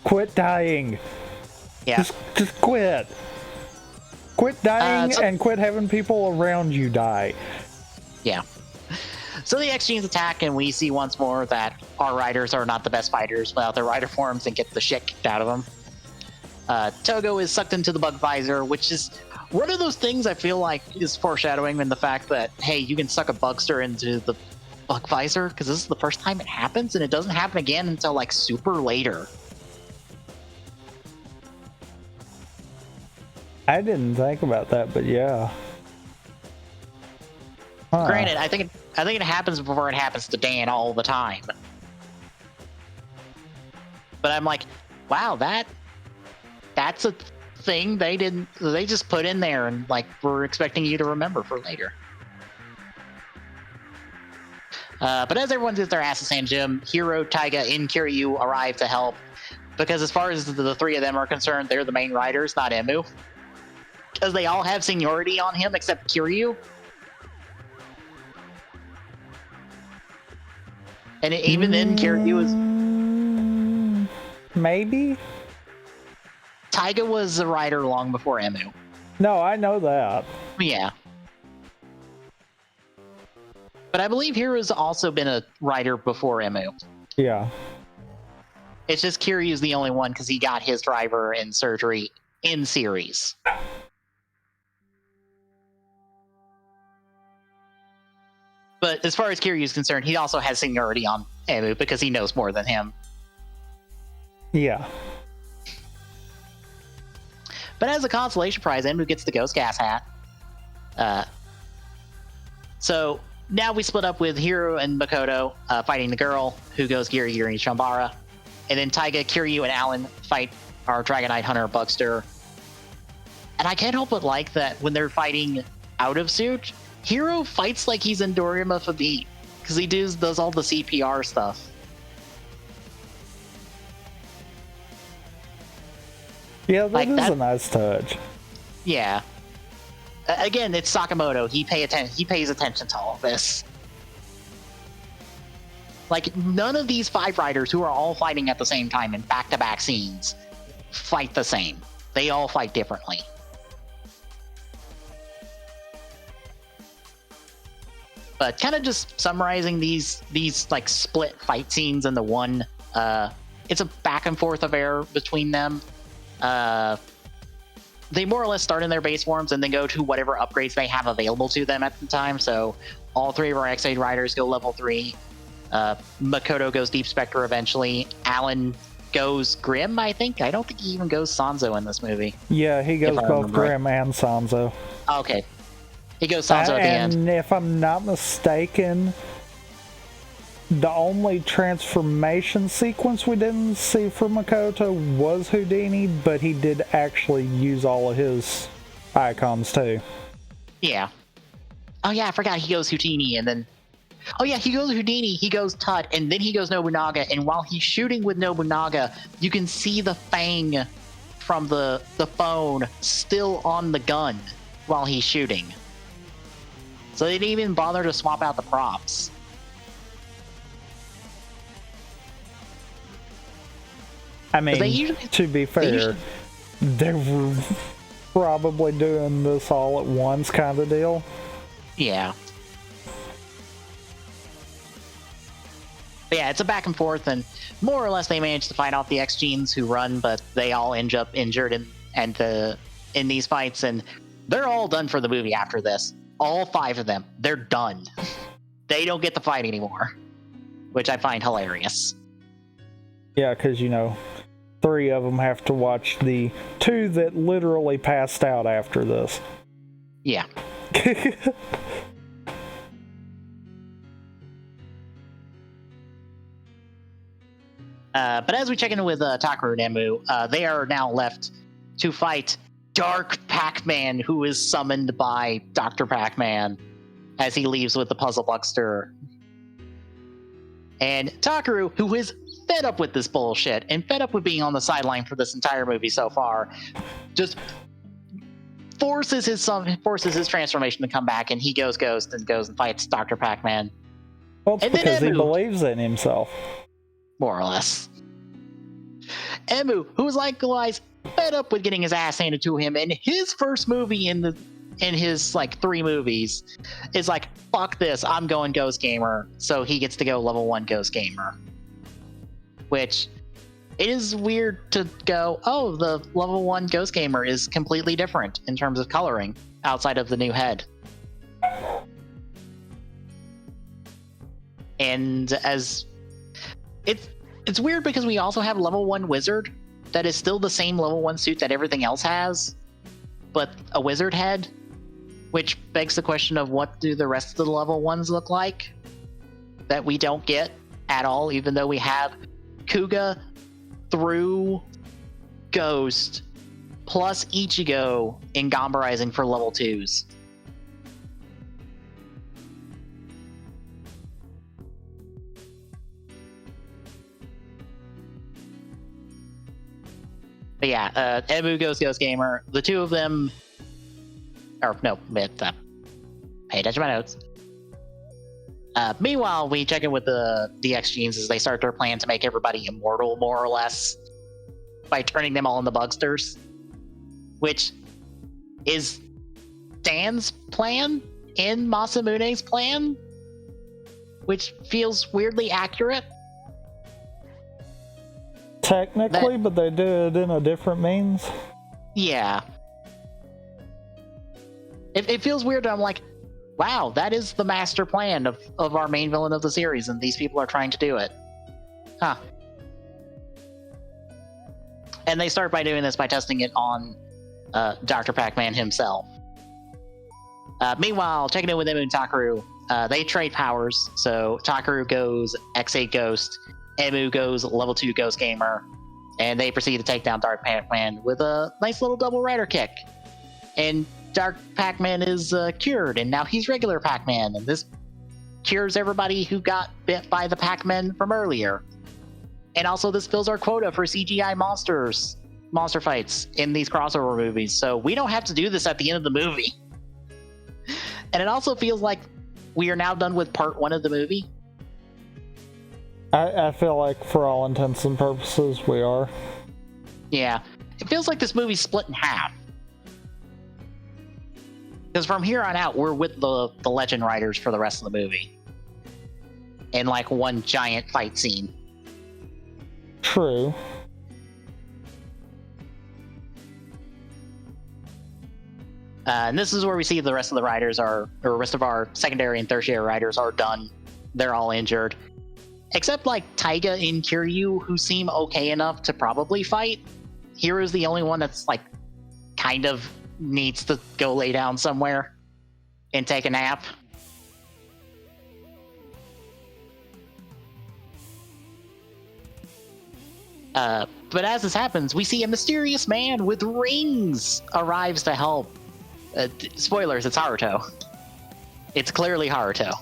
B: Quit dying.
A: Yeah.
B: Just quit. Quit dying and quit having people around you die.
A: Yeah. So the X-Genes attack, and we see once more that our riders are not the best fighters without their rider forms and get the shit kicked out of them. Togo is sucked into the bug visor, which is one of those things I feel like is foreshadowing in the fact that, hey, you can suck a bugster into the bug visor, because this is the first time it happens, and it doesn't happen again until, like, super later.
B: I didn't think about that, but yeah. Huh.
A: Granted, I think it happens before it happens to Dan all the time. But I'm like, wow, that's a thing they just put in there and like we're expecting you to remember for later. But as everyone gets their asses handed to him, Hiro, Taiga, and Kiryu arrive to help, because as far as the three of them are concerned, they're the main riders, not Emu. Because they all have seniority on him except Kiryu. And even then, Kiryu is...
B: Maybe?
A: Taiga was a rider long before Emu.
B: No, I know that.
A: Yeah. But I believe Hiro's also been a rider before Emu.
B: Yeah.
A: It's just Kiryu's the only one because he got his driver in surgery in series. But as far as Kiryu's concerned, he also has seniority on Emu because he knows more than him.
B: Yeah.
A: But as a consolation prize, Emu gets the Ghost Gas hat. So now we split up with Hiro and Makoto fighting the girl, who goes Giri and Shambara. And then Taiga, Kiryu, and Alan fight our Dragonite Hunter Bugster. And I can't help but like that when they're fighting out of suit, Hiro fights like he's in Doriyama Fabit, because he does all the CPR stuff.
B: Yeah, that is a nice touch.
A: Yeah. Again, it's Sakamoto. He pays attention to all of this. Like, none of these five riders who are all fighting at the same time in back-to-back scenes fight the same. They all fight differently. But kind of just summarizing these like split fight scenes in the one, it's a back and forth affair between them. They more or less start in their base forms and then go to whatever upgrades they have available to them at the time. So all three of our X-Aid riders go level 3. Makoto goes Deep Spectre eventually. Alan goes Grim, I think. I don't think he even goes Sanzo in this movie.
B: Yeah, he goes both Grim and Sanzo.
A: Okay. He goes Sanzo at the end.
B: And if I'm not mistaken, the only transformation sequence we didn't see for Makoto was Houdini, but he did actually use all of his icons too.
A: Yeah. Oh yeah, I forgot he goes Houdini and then... Oh yeah, he goes Houdini, he goes Tut, and then he goes Nobunaga, and while he's shooting with Nobunaga, you can see the fang from the phone still on the gun while he's shooting. So they didn't even bother to swap out the props.
B: I mean, to be fair, they were probably doing this all at once kind of deal.
A: Yeah. But yeah, it's a back and forth, and more or less they manage to fight off the X-Genes who run, but they all end up injured in these fights, and they're all done for the movie after this. All 5 of them, they're done. They don't get to fight anymore, which I find hilarious.
B: Yeah, because, 3 of them have to watch the 2 that literally passed out after this.
A: Yeah. But as we check in with Takaru and Emu, they are now left to fight Dark Pac-Man, who is summoned by Dr. Pac-Man as he leaves with the Puzzle Buster. And Takaru, who is fed up with this bullshit and fed up with being on the sideline for this entire movie so far, just forces his transformation to come back, and he goes ghost and goes and fights Dr. Pac-Man.
B: Well, it's
A: and
B: because
A: then
B: he believes in himself.
A: More or less. Emu, who is likewise fed up with getting his ass handed to him in his first movie in his like 3 movies, is like, fuck this, I'm going Ghost Gamer. So he gets to go level 1 Ghost Gamer. Which, it is weird to go, oh, the level 1 Ghost Gamer is completely different in terms of coloring outside of the new head. And as it's weird because we also have level 1 Wizard that is still the same level 1 suit that everything else has, but a wizard head, which begs the question of what do the rest of the level 1s look like that we don't get at all, even though we have Kuga through Ghost plus Ichigo in Gamba Rising for level 2s. But yeah, Emu goes Ghost Gamer. The two of them, or no, pay attention to my notes. Meanwhile, we check in with the DX Genes as they start their plan to make everybody immortal, more or less, by turning them all into bugsters, which is Dan's plan in Masamune's plan, which feels weirdly accurate.
B: Technically, but they do it in a different means.
A: Yeah. It feels weird. I'm like, wow, that is the master plan of our main villain of the series, and these people are trying to do it. Huh. And they start by doing this by testing it on Dr. Pac-Man himself. Meanwhile, checking in with Emu and Takaru, they trade powers. So Takaru goes X8 Ghost, Emu goes level 2 Ghost Gamer, and they proceed to take down Dark Pac-Man with a nice little double rider kick. And Dark Pac-Man is cured, and now he's regular Pac-Man, and this cures everybody who got bit by the Pac-Man from earlier. And also this fills our quota for CGI monster fights in these crossover movies, so we don't have to do this at the end of the movie. And it also feels like we are now done with part 1 of the movie.
B: I feel like for all intents and purposes we are.
A: Yeah. It feels like this movie's split in half. Because from here on out, we're with the Legend Riders for the rest of the movie. In like one giant fight scene.
B: True.
A: And this is where we see the rest of the riders or rest of our secondary and tertiary riders are done. They're all injured. Except like Taiga and Kiryu, who seem okay enough to probably fight. Hiro's the only one that's like kind of needs to go lay down somewhere and take a nap. But as this happens, we see a mysterious man with rings arrives to help. Spoilers, it's Haruto. It's clearly Haruto.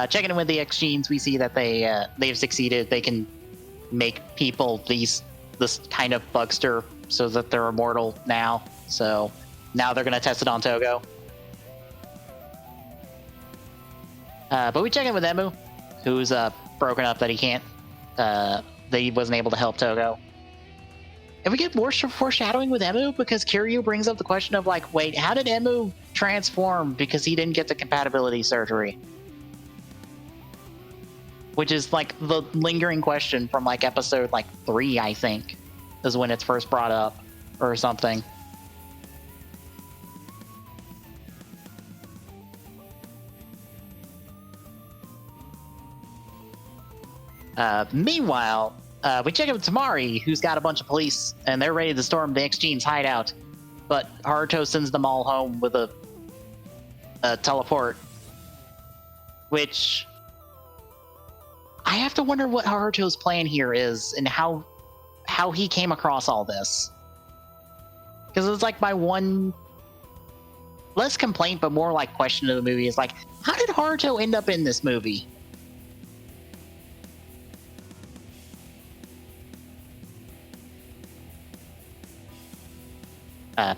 A: Checking in with the X-Genes, we see that they've succeeded. They can make people this kind of bugster so that they're immortal now. So now they're going to test it on Togo. But we check in with Emu, who's broken up that he can't, that he wasn't able to help Togo. And we get more foreshadowing with Emu because Kiryu brings up the question of like, wait, how did Emu transform because he didn't get the compatibility surgery? Which is like the lingering question from like episode like 3, I think, is when it's first brought up or something. Meanwhile, we check in with Tamari, who's got a bunch of police, and they're ready to storm the X-Gene's hideout. But Haruto sends them all home with a teleport, which I have to wonder what Haruto's plan here is and how he came across all this. Because it's like my one less complaint, but more like question of the movie is like, how did Haruto end up in this movie?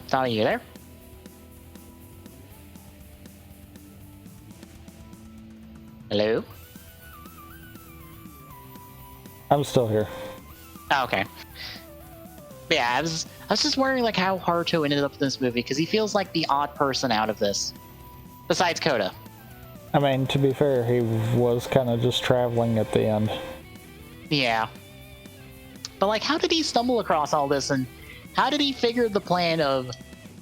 A: Tommy, you there? Hello?
B: I'm still here.
A: Oh, okay. Yeah, I was just wondering like how Haruto ended up in this movie because he feels like the odd person out of this, besides Koda.
B: I mean, to be fair, he was kind of just traveling at the end.
A: Yeah. But like, how did he stumble across all this, and how did he figure the plan of,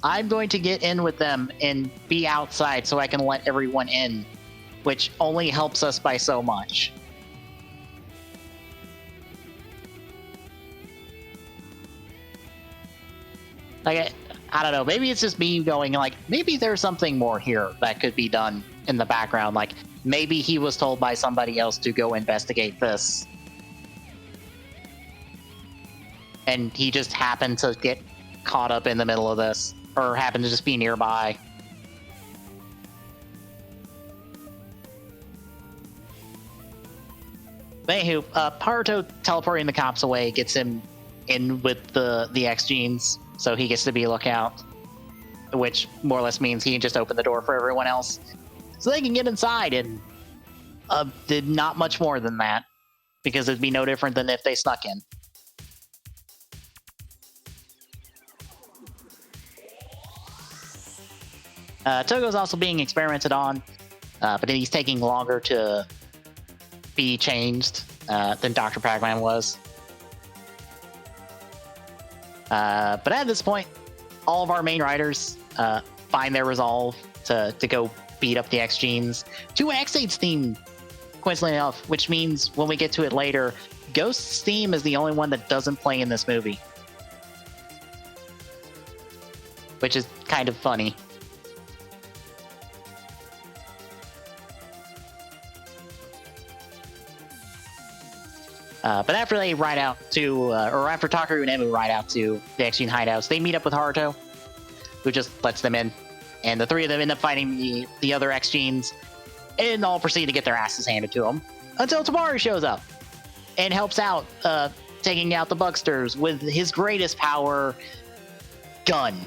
A: I'm going to get in with them and be outside so I can let everyone in, which only helps us by so much. Like, I don't know, maybe it's just me going like, maybe there's something more here that could be done in the background. Like, maybe he was told by somebody else to go investigate this. And he just happened to get caught up in the middle of this, or happened to just be nearby. But anywho, Haruto teleporting the cops away gets him in with the X genes, so he gets to be a lookout, which more or less means he can just open the door for everyone else, so they can get inside. And did not much more than that, because it'd be no different than if they snuck in. Togo's also being experimented on, but then he's taking longer to be changed than Dr. Pac-Man was. But at this point, all of our main riders find their resolve to go beat up the X genes to an X-Aids theme, coincidentally enough, which means when we get to it later, Ghost's theme is the only one that doesn't play in this movie, which is kind of funny. But after they ride out to, or after Takaru and Emu ride out to the X-Gene hideouts, they meet up with Haruto, who just lets them in. And the three of them end up fighting the other X-Genes, and all proceed to get their asses handed to them, until Tamari shows up and helps out, taking out the Bugsters with his greatest power, gun.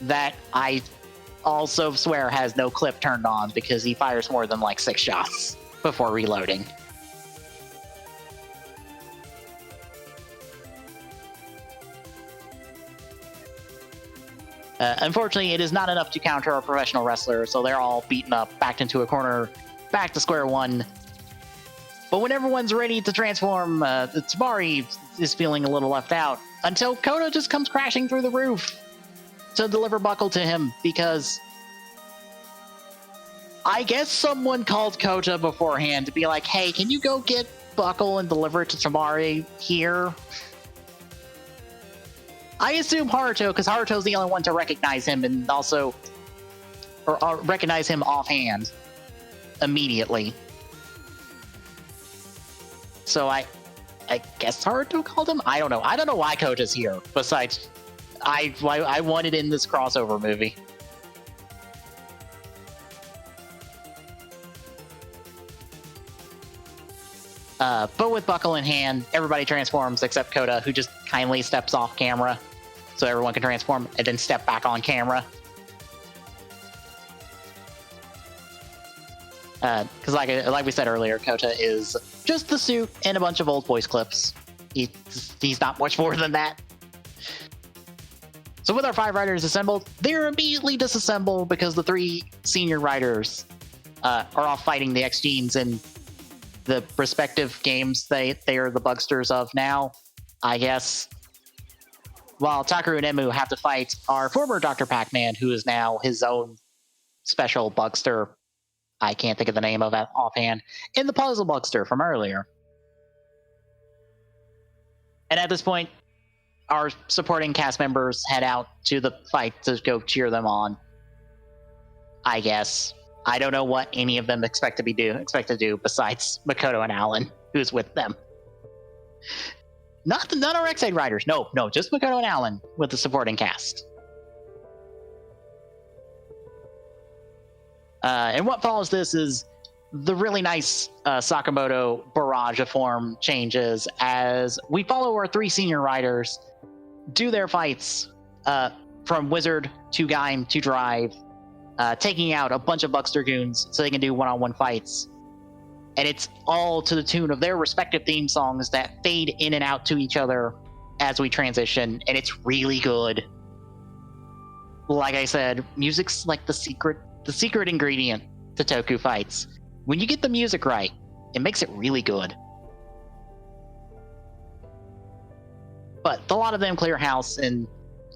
A: That I also swear has no clip turned on, because he fires more than like 6 shots before reloading. Unfortunately, it is not enough to counter a professional wrestler, so they're all beaten up, backed into a corner, back to square one. But when everyone's ready to transform, Tamari is feeling a little left out, until Koda just comes crashing through the roof to deliver Buckle to him, because I guess someone called Koda beforehand to be like, hey, can you go get Buckle and deliver it to Tamari here? I assume Haruto, because Haruto's the only one to recognize him, and also, or recognize him offhand immediately. So I guess Haruto called him? I don't know. I don't know why Kota's here, besides I wanted in this crossover movie. But with Buckle in hand, everybody transforms except Koda, who just kindly steps off camera so everyone can transform, and then step back on camera. Because like we said earlier, Kota is just the suit and a bunch of old voice clips. He's not much more than that. So with our 5 riders assembled, they're immediately disassembled because the 3 senior riders are off fighting the X-Genes in the respective games they are the Bugsters of now, I guess. While Takaru and Emu have to fight our former Dr. Pac-Man, who is now his own special Bugster. I can't think of the name of it offhand. In the Puzzle Bugster from earlier. And at this point, our supporting cast members head out to the fight to go cheer them on, I guess. I don't know what any of them expect to do besides Makoto and Alan, who's with them. None are X-Aid riders. No, just Makoto and Alan with the supporting cast. And what follows this is the really nice Sakamoto barrage of form changes as we follow our 3 senior riders do their fights from Wizard to Gaim to Drive, taking out a bunch of Buckster goons so they can do one-on-one fights. And it's all to the tune of their respective theme songs that fade in and out to each other as we transition, and it's really good. Like I said, music's like the secret ingredient to Toku fights. When you get the music right, it makes it really good. But a lot of them clear house, and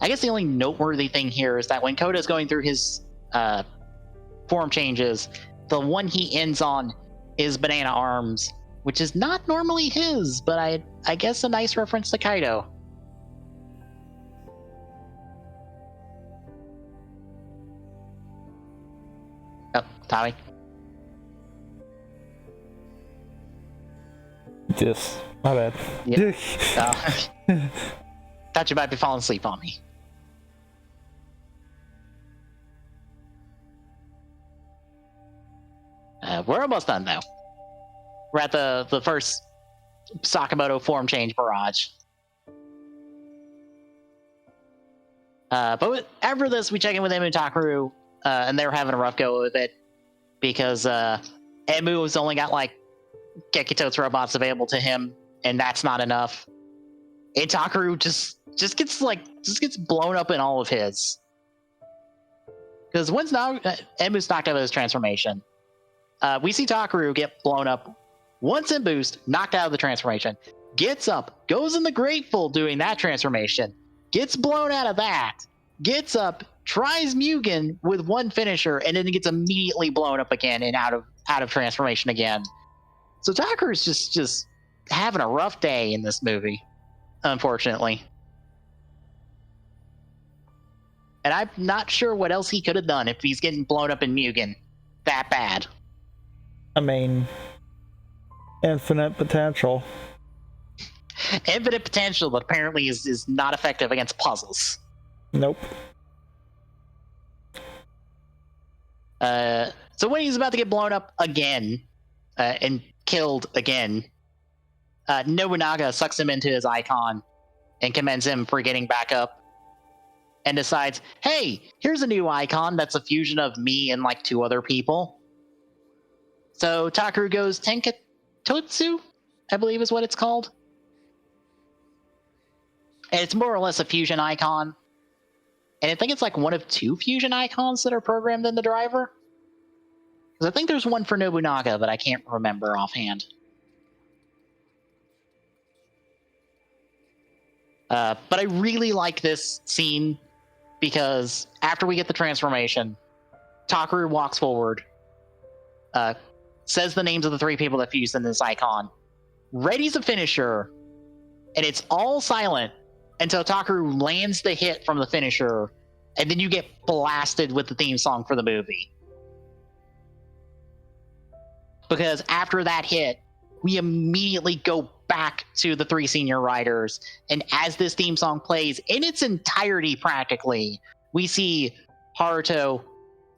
A: I guess the only noteworthy thing here is that when Koda's going through his form changes, the one he ends on is Banana Arms, which is not normally his, but I guess a nice reference to Kaido. Oh, Tommy?
B: Just, my bad.
A: Yeah. Thought you might be falling asleep on me. We're almost done, though. We're at the first Sakamoto form change barrage. But after this, we check in with Emu and Takaru, and they're having a rough go with it because Emu has only got like Gekito's robots available to him, and that's not enough. And Takaru just gets blown up in all of his. Because once Emu's knocked out of his transformation, we see Takaru get blown up once in boost, knocked out of the transformation, gets up, goes in the Grateful doing that transformation, gets blown out of that, gets up, tries Mugen with one finisher, and then gets immediately blown up again and out of transformation again. So Takaru's just having a rough day in this movie, unfortunately. And I'm not sure what else he could have done if he's getting blown up in Mugen that bad.
B: I mean, infinite potential.
A: Infinite potential, but apparently is not effective against puzzles.
B: Nope.
A: So when he's about to get blown up again and killed again, Nobunaga sucks him into his icon and commends him for getting back up and decides, hey, here's a new icon that's a fusion of me and like 2 other people. So Takaru goes Tenketotsu, I believe is what it's called. And it's more or less a fusion icon. And I think it's like one of 2 fusion icons that are programmed in the driver. Because I think there's one for Nobunaga, but I can't remember offhand. But I really like this scene because after we get the transformation, Takaru walks forward, says the names of the 3 people that fused in this icon, readies a finisher, and it's all silent until Takaru lands the hit from the finisher, and then you get blasted with the theme song for the movie. Because after that hit, we immediately go back to the 3 senior riders, and as this theme song plays in its entirety practically, we see Haruto,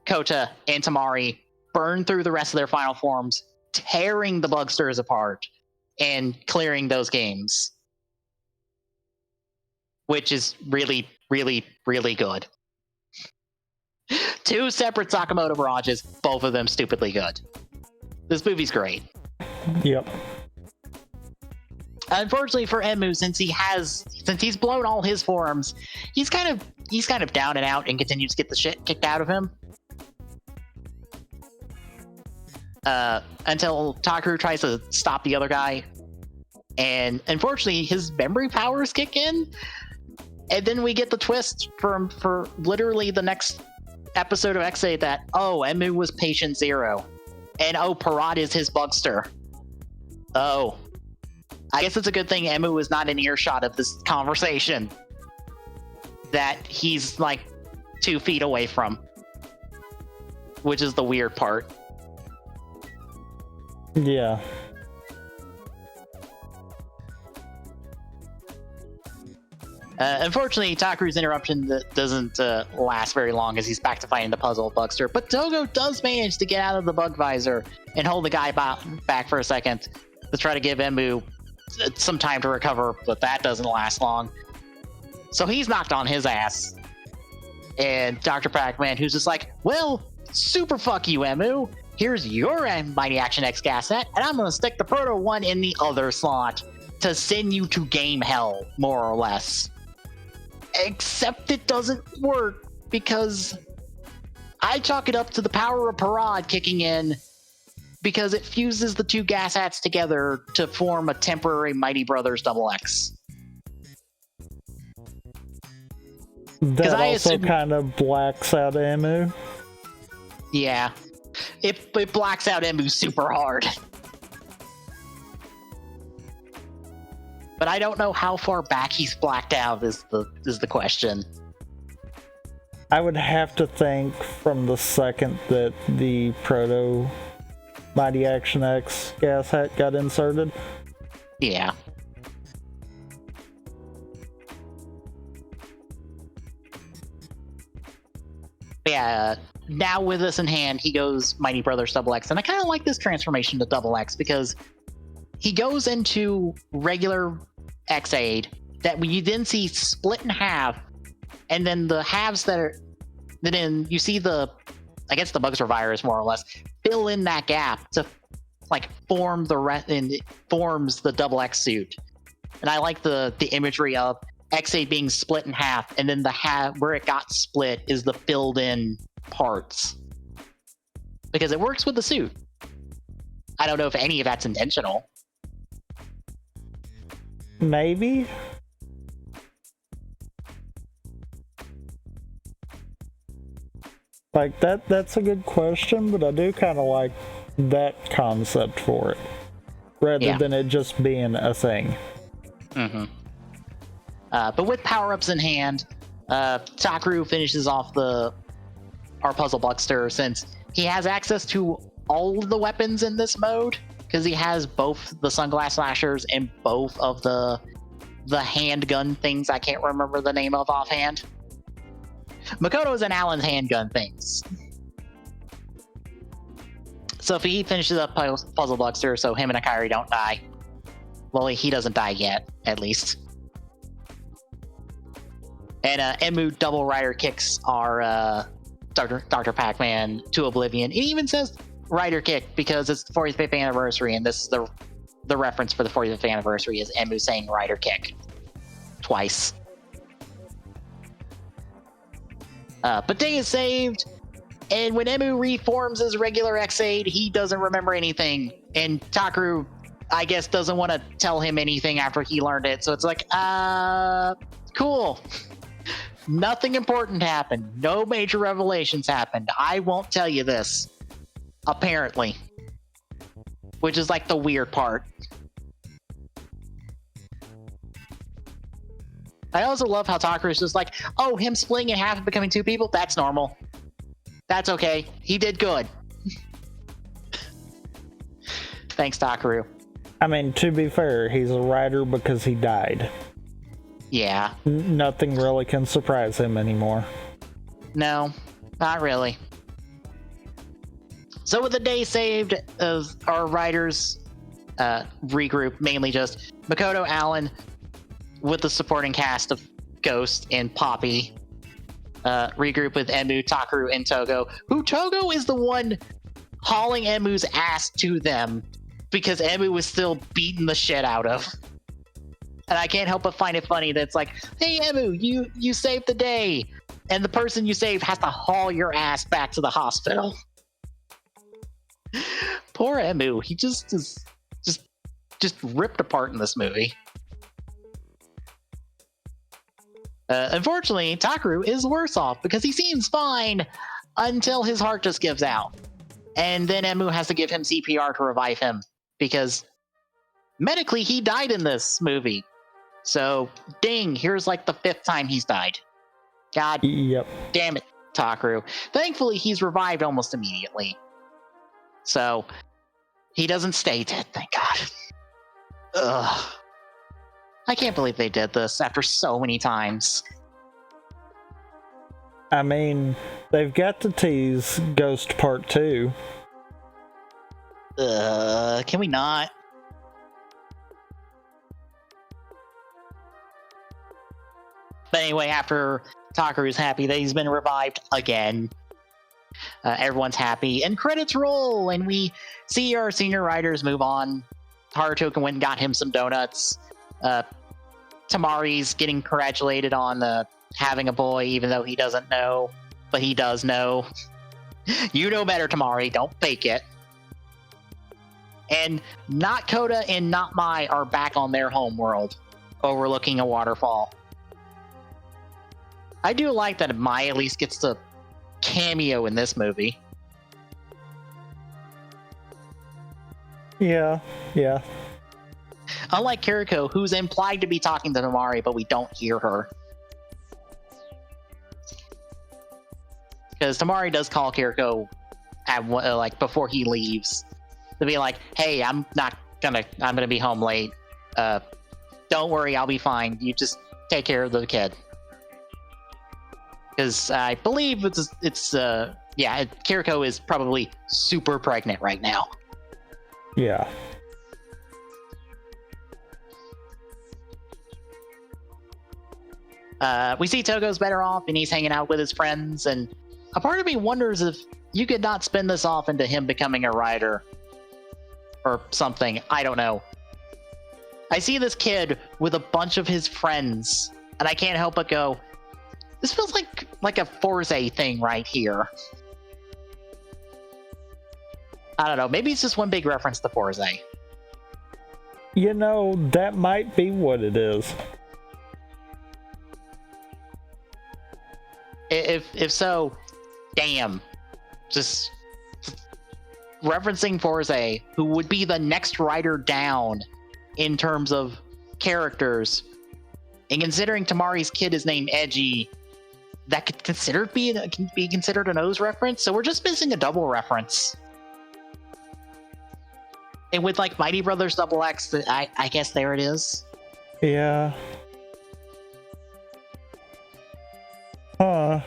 A: Kota, and Tamari burn through the rest of their final forms, tearing the Bugsters apart and clearing those games. Which is really, really, really good. 2 separate Sakamoto barrages, both of them stupidly good. This movie's great.
B: Yep.
A: Unfortunately for Emu, since he's blown all his forms, he's kind of down and out and continues to get the shit kicked out of him. Until Takaru tries to stop the other guy. And unfortunately, his memory powers kick in. And then we get the twist for literally the next episode of Heisei that, oh, Emu was patient 0. And oh, Parrot is his Bugster. Oh. I guess it's a good thing Emu is not in earshot of this conversation that he's like 2 feet away from. which is the weird part.
B: Yeah.
A: Unfortunately, Takuru's interruption doesn't last very long as he's back to fighting the puzzle bugster. But Togo does manage to get out of the bug visor and hold the guy back for a second to try to give Emu some time to recover, but that doesn't last long. So he's knocked on his ass. And Dr. Pac-Man, who's just like, well, super fuck you, Emu. Here's your Mighty Action X gas set, and I'm going to stick the Proto one in the other slot to send you to game hell, more or less. Except it doesn't work because I chalk it up to the power of Parade kicking in because it fuses the two gas hats together to form a temporary Mighty Brothers Double X.
B: That also kind of blacks out Emu.
A: Yeah. It blacks out Emu super hard. But I don't know how far back he's blacked out is the question.
B: I would have to think from the second that the Proto Mighty Action X gas hat got inserted.
A: Yeah. Yeah, now with this in hand, he goes Mighty Brothers Double X. And I kind of like this transformation to Double X because he goes into regular X-Aid that you then see split in half, and then the halves then you see the Bugster virus more or less fill in that gap to like form the rest, and it forms the Double X suit. And I like the imagery of X-Aid being split in half, and then the half where it got split is the filled in parts because it works with the suit. I don't know if any of that's intentional.
B: Maybe. Like that's a good question, but I do kind of like that concept for it rather than it just being a thing.
A: Mm-hmm. But with power-ups in hand, Takeru finishes off our Puzzle Buckster since he has access to all of the weapons in this mode because he has both the Sunglass Slashers and both of the handgun things I can't remember the name of offhand. Makoto's and Alan's handgun things. So if he finishes up Puzzle Buckster so him and Akari don't die, well, he doesn't die yet, at least. And Emu double rider kicks our Dr. Pac-Man to oblivion. It even says rider kick because it's the 45th anniversary, and this is the reference for the 45th anniversary is Emu saying rider kick twice. But day is saved, and when Emu reforms as regular X-Aid, he doesn't remember anything, and Takeru, I guess, doesn't want to tell him anything after he learned it, so it's like, cool. Nothing important happened. No major revelations happened. I won't tell you this. Apparently. Which is like the weird part. I also love how Takeru's just like, oh, him splitting in half and becoming two people? That's normal. That's okay. He did good. Thanks, Takeru.
B: I mean, to be fair, he's a writer because he died.
A: Yeah.
B: Nothing really can surprise him anymore.
A: No, not really. So with the day saved, of our writers regroup, mainly just Makoto, Alan, with the supporting cast of Ghost and Poppy, regroup with Emu, Takeru, and Togo, who Togo is the one hauling Emu's ass to them because Emu was still beating the shit out of. And I can't help but find it funny that it's like, hey, Emu, you saved the day. And the person you saved has to haul your ass back to the hospital. Poor Emu. He just ripped apart in this movie. Unfortunately, Takeru is worse off because he seems fine until his heart just gives out. And then Emu has to give him CPR to revive him because medically he died in this movie. So, ding, here's like the 5th time he's died. God
B: Yep.
A: damn it. Takaru. Thankfully, he's revived almost immediately. So, he doesn't stay dead, thank God. Ugh. I can't believe they did this after so many times.
B: I mean, they've got to tease Ghost Part 2.
A: Can we not? But anyway, after Takaru's happy that he's been revived again, everyone's happy, and credits roll, and we see our senior writers move on. Harutoka went and got him some donuts. Tamari's getting congratulated on having a boy, even though he doesn't know, but he does know. You know better, Tamari. Don't fake it. And Not Koda and Not Mai are back on their home world, overlooking a waterfall. I do like that Mai at least gets to cameo in this movie.
B: Yeah.
A: Unlike Kiriko, who's implied to be talking to Tamari, but we don't hear her. Because Tamari does call Kiriko at before he leaves to be like, "Hey, I'm gonna be home late. Don't worry, I'll be fine. You just take care of the kid." Because I believe Kiriko is probably super pregnant right now.
B: Yeah.
A: We see Togo's better off, and he's hanging out with his friends, and a part of me wonders if you could not spin this off into him becoming a writer or something. I don't know. I see this kid with a bunch of his friends, and I can't help but go, this feels like a Heisei thing right here. I don't know. Maybe it's just one big reference to Heisei.
B: You know, that might be what it is.
A: If so, damn. Just referencing Heisei, who would be the next writer down in terms of characters, and considering Tamari's kid is named Edgy, that could be considered a nose reference. So we're just missing a double reference. And with Mighty Brothers Double X, I guess there it is.
B: Yeah. Huh.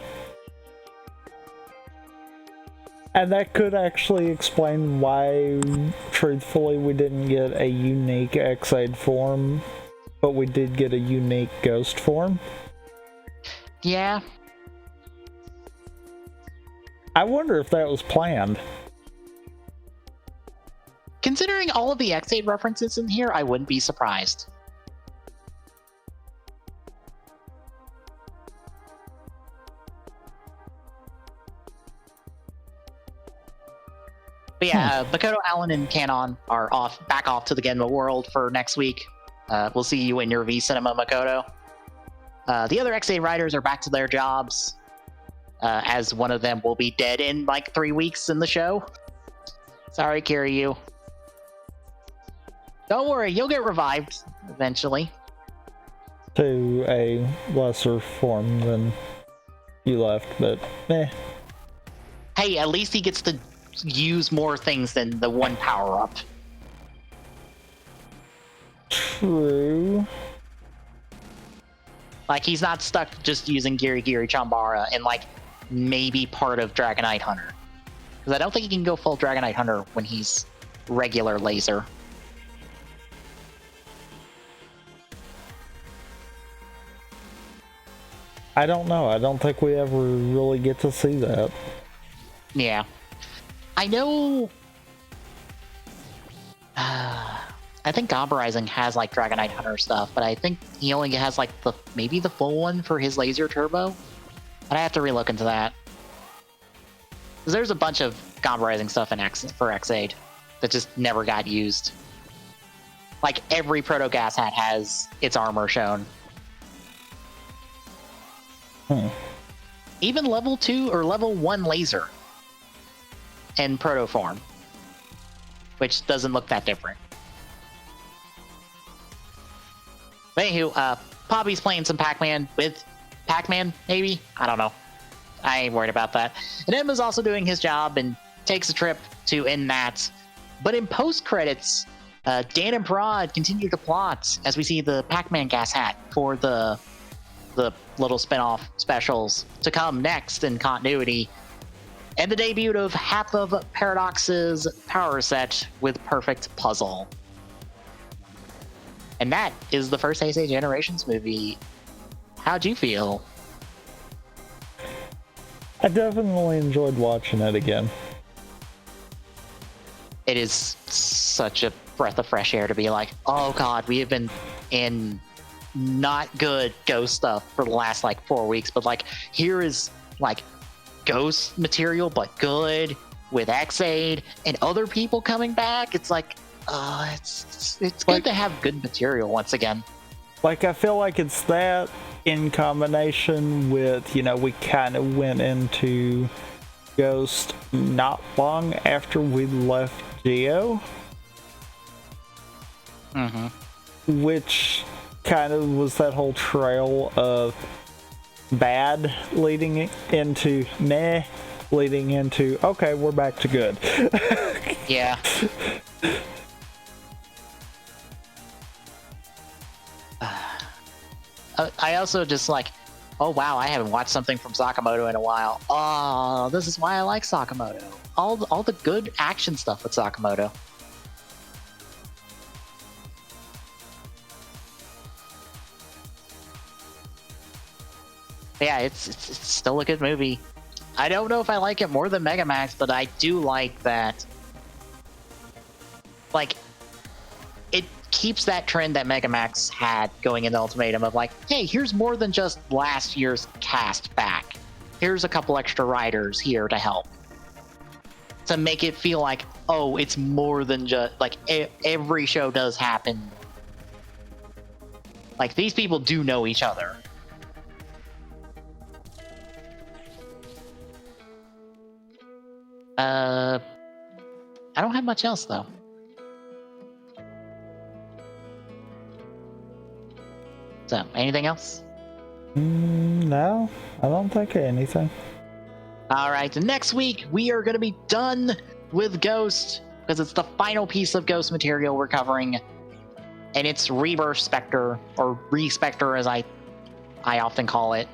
B: And that could actually explain why, truthfully, we didn't get a unique X-Aid form, but we did get a unique Ghost form.
A: Yeah.
B: I wonder if that was planned.
A: Considering all of the X-Aid references in here, I wouldn't be surprised. But yeah, Makoto, Alan, and Kanon are back off to the Genma world for next week. We'll see you in your V Cinema, Makoto. The other X-Aid writers are back to their jobs, as one of them will be dead in 3 weeks in the show. Sorry, Kiryu. Don't worry, you'll get revived eventually.
B: To a lesser form than you left, but eh.
A: Hey, at least he gets to use more things than the one power-up.
B: True.
A: He's not stuck just using Giri Giri Chambara and, maybe part of Dragonite Hunter. Because I don't think he can go full Dragonite Hunter when he's regular laser.
B: I don't know. I don't think we ever really get to see that.
A: Yeah. I know... I think Gamba Rising has, Dragonite Hunter stuff, but I think he only has, maybe the full one for his Laser Turbo? But I have to relook into that. Because there's a bunch of Gamba Rising stuff for X-Aid that just never got used. Every Proto-Gas hat has its armor shown. Even level 2 or level 1 laser in proto form, which doesn't look that different. But anywho, Poppy's playing some Pac-Man with Pac-Man, maybe? I don't know. I ain't worried about that. And Emma's also doing his job and takes a trip to end that. But in post-credits, Dan and Parad continue to plot as we see the Pac-Man gas hat for the little spin-off specials to come next in continuity. And the debut of half of Paradox's power set with Perfect Puzzle. And that is the first Heisei Generations movie. How'd you feel?
B: I definitely enjoyed watching it again.
A: It is such a breath of fresh air to be like, oh god, we have been in not good Ghost stuff for the last like 4 weeks, but like here is like Ghost material but good with Xaid and other people coming back. It's like it's good
B: like,
A: to have good material once again.
B: Like I feel like it's that in combination with, you know, we kind of went into Ghost not long after we left Geo, which kind of was that whole trail of bad leading into meh, leading into okay, we're back to good.
A: Yeah. I also just like, oh wow, I haven't watched something from Sakamoto in a while. Oh, this is why I like Sakamoto. All the good action stuff with Sakamoto. Yeah, it's still a good movie. I don't know if I like it more than Megamax, but I do like that. Like, it keeps that trend that Megamax had going into Ultimatum of like, hey, here's more than just last year's cast back. Here's a couple extra writers here to help. To make it feel like, oh, it's more than just, like, every show does happen. Like, these people do know each other. I don't have much else, though. So, anything else?
B: No, I don't think of anything.
A: Alright, next week we are going to be done with Ghost, because it's the final piece of Ghost material we're covering. And it's Rebirth Spectre, or Re-Spectre as I often call it.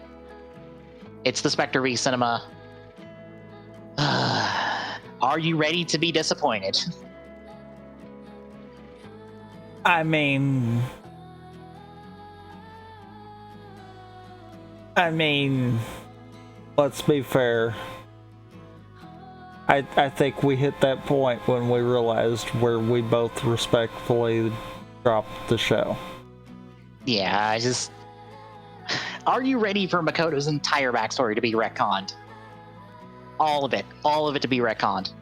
A: It's the Spectre V Cinema. Are you ready to be disappointed?
B: I mean, let's be fair. I think we hit that point when we realized where we both respectfully dropped the show.
A: Yeah, I just... Are you ready for Makoto's entire backstory to be retconned? All of it to be retconned.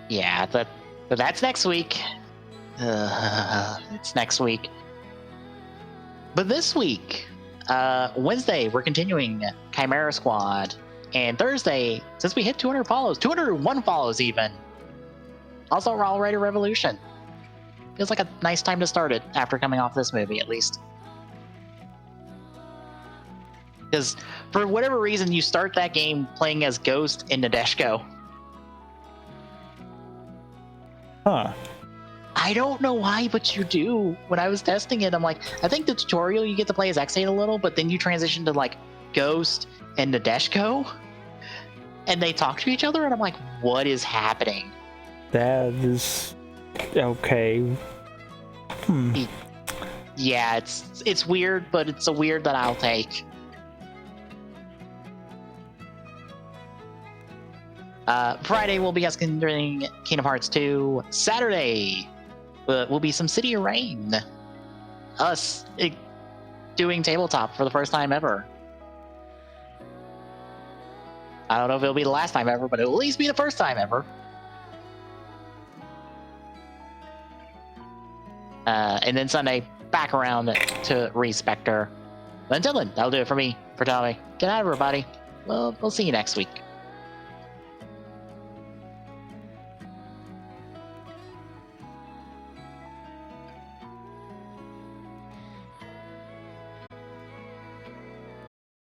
A: Yeah, that's next week. It's next week. But this week, Wednesday, we're continuing Chimera Squad. And Thursday, since we hit 200 follows, 201 follows even. Also, we're already Revolution. Feels like a nice time to start it after coming off this movie, at least. Because for whatever reason, you start that game playing as Ghost in Nadeshiko.
B: Huh.
A: I don't know why, but you do. When I was testing it, I'm like, I think the tutorial you get to play as Xaid a little, but then you transition to like Ghost and Nadeshiko, and they talk to each other, and I'm like, what is happening?
B: That is okay.
A: Yeah, it's weird, but it's a weird that I'll take. Friday we'll be considering Kingdom Hearts 2. Saturday will be some City of Rain. Us doing tabletop for the first time ever. I don't know if it'll be the last time ever, but it'll at least be the first time ever. And then Sunday, back around to Re-Spectre. But until then, that'll do it for me, for Tommy. Good night, everybody. We'll see you next week.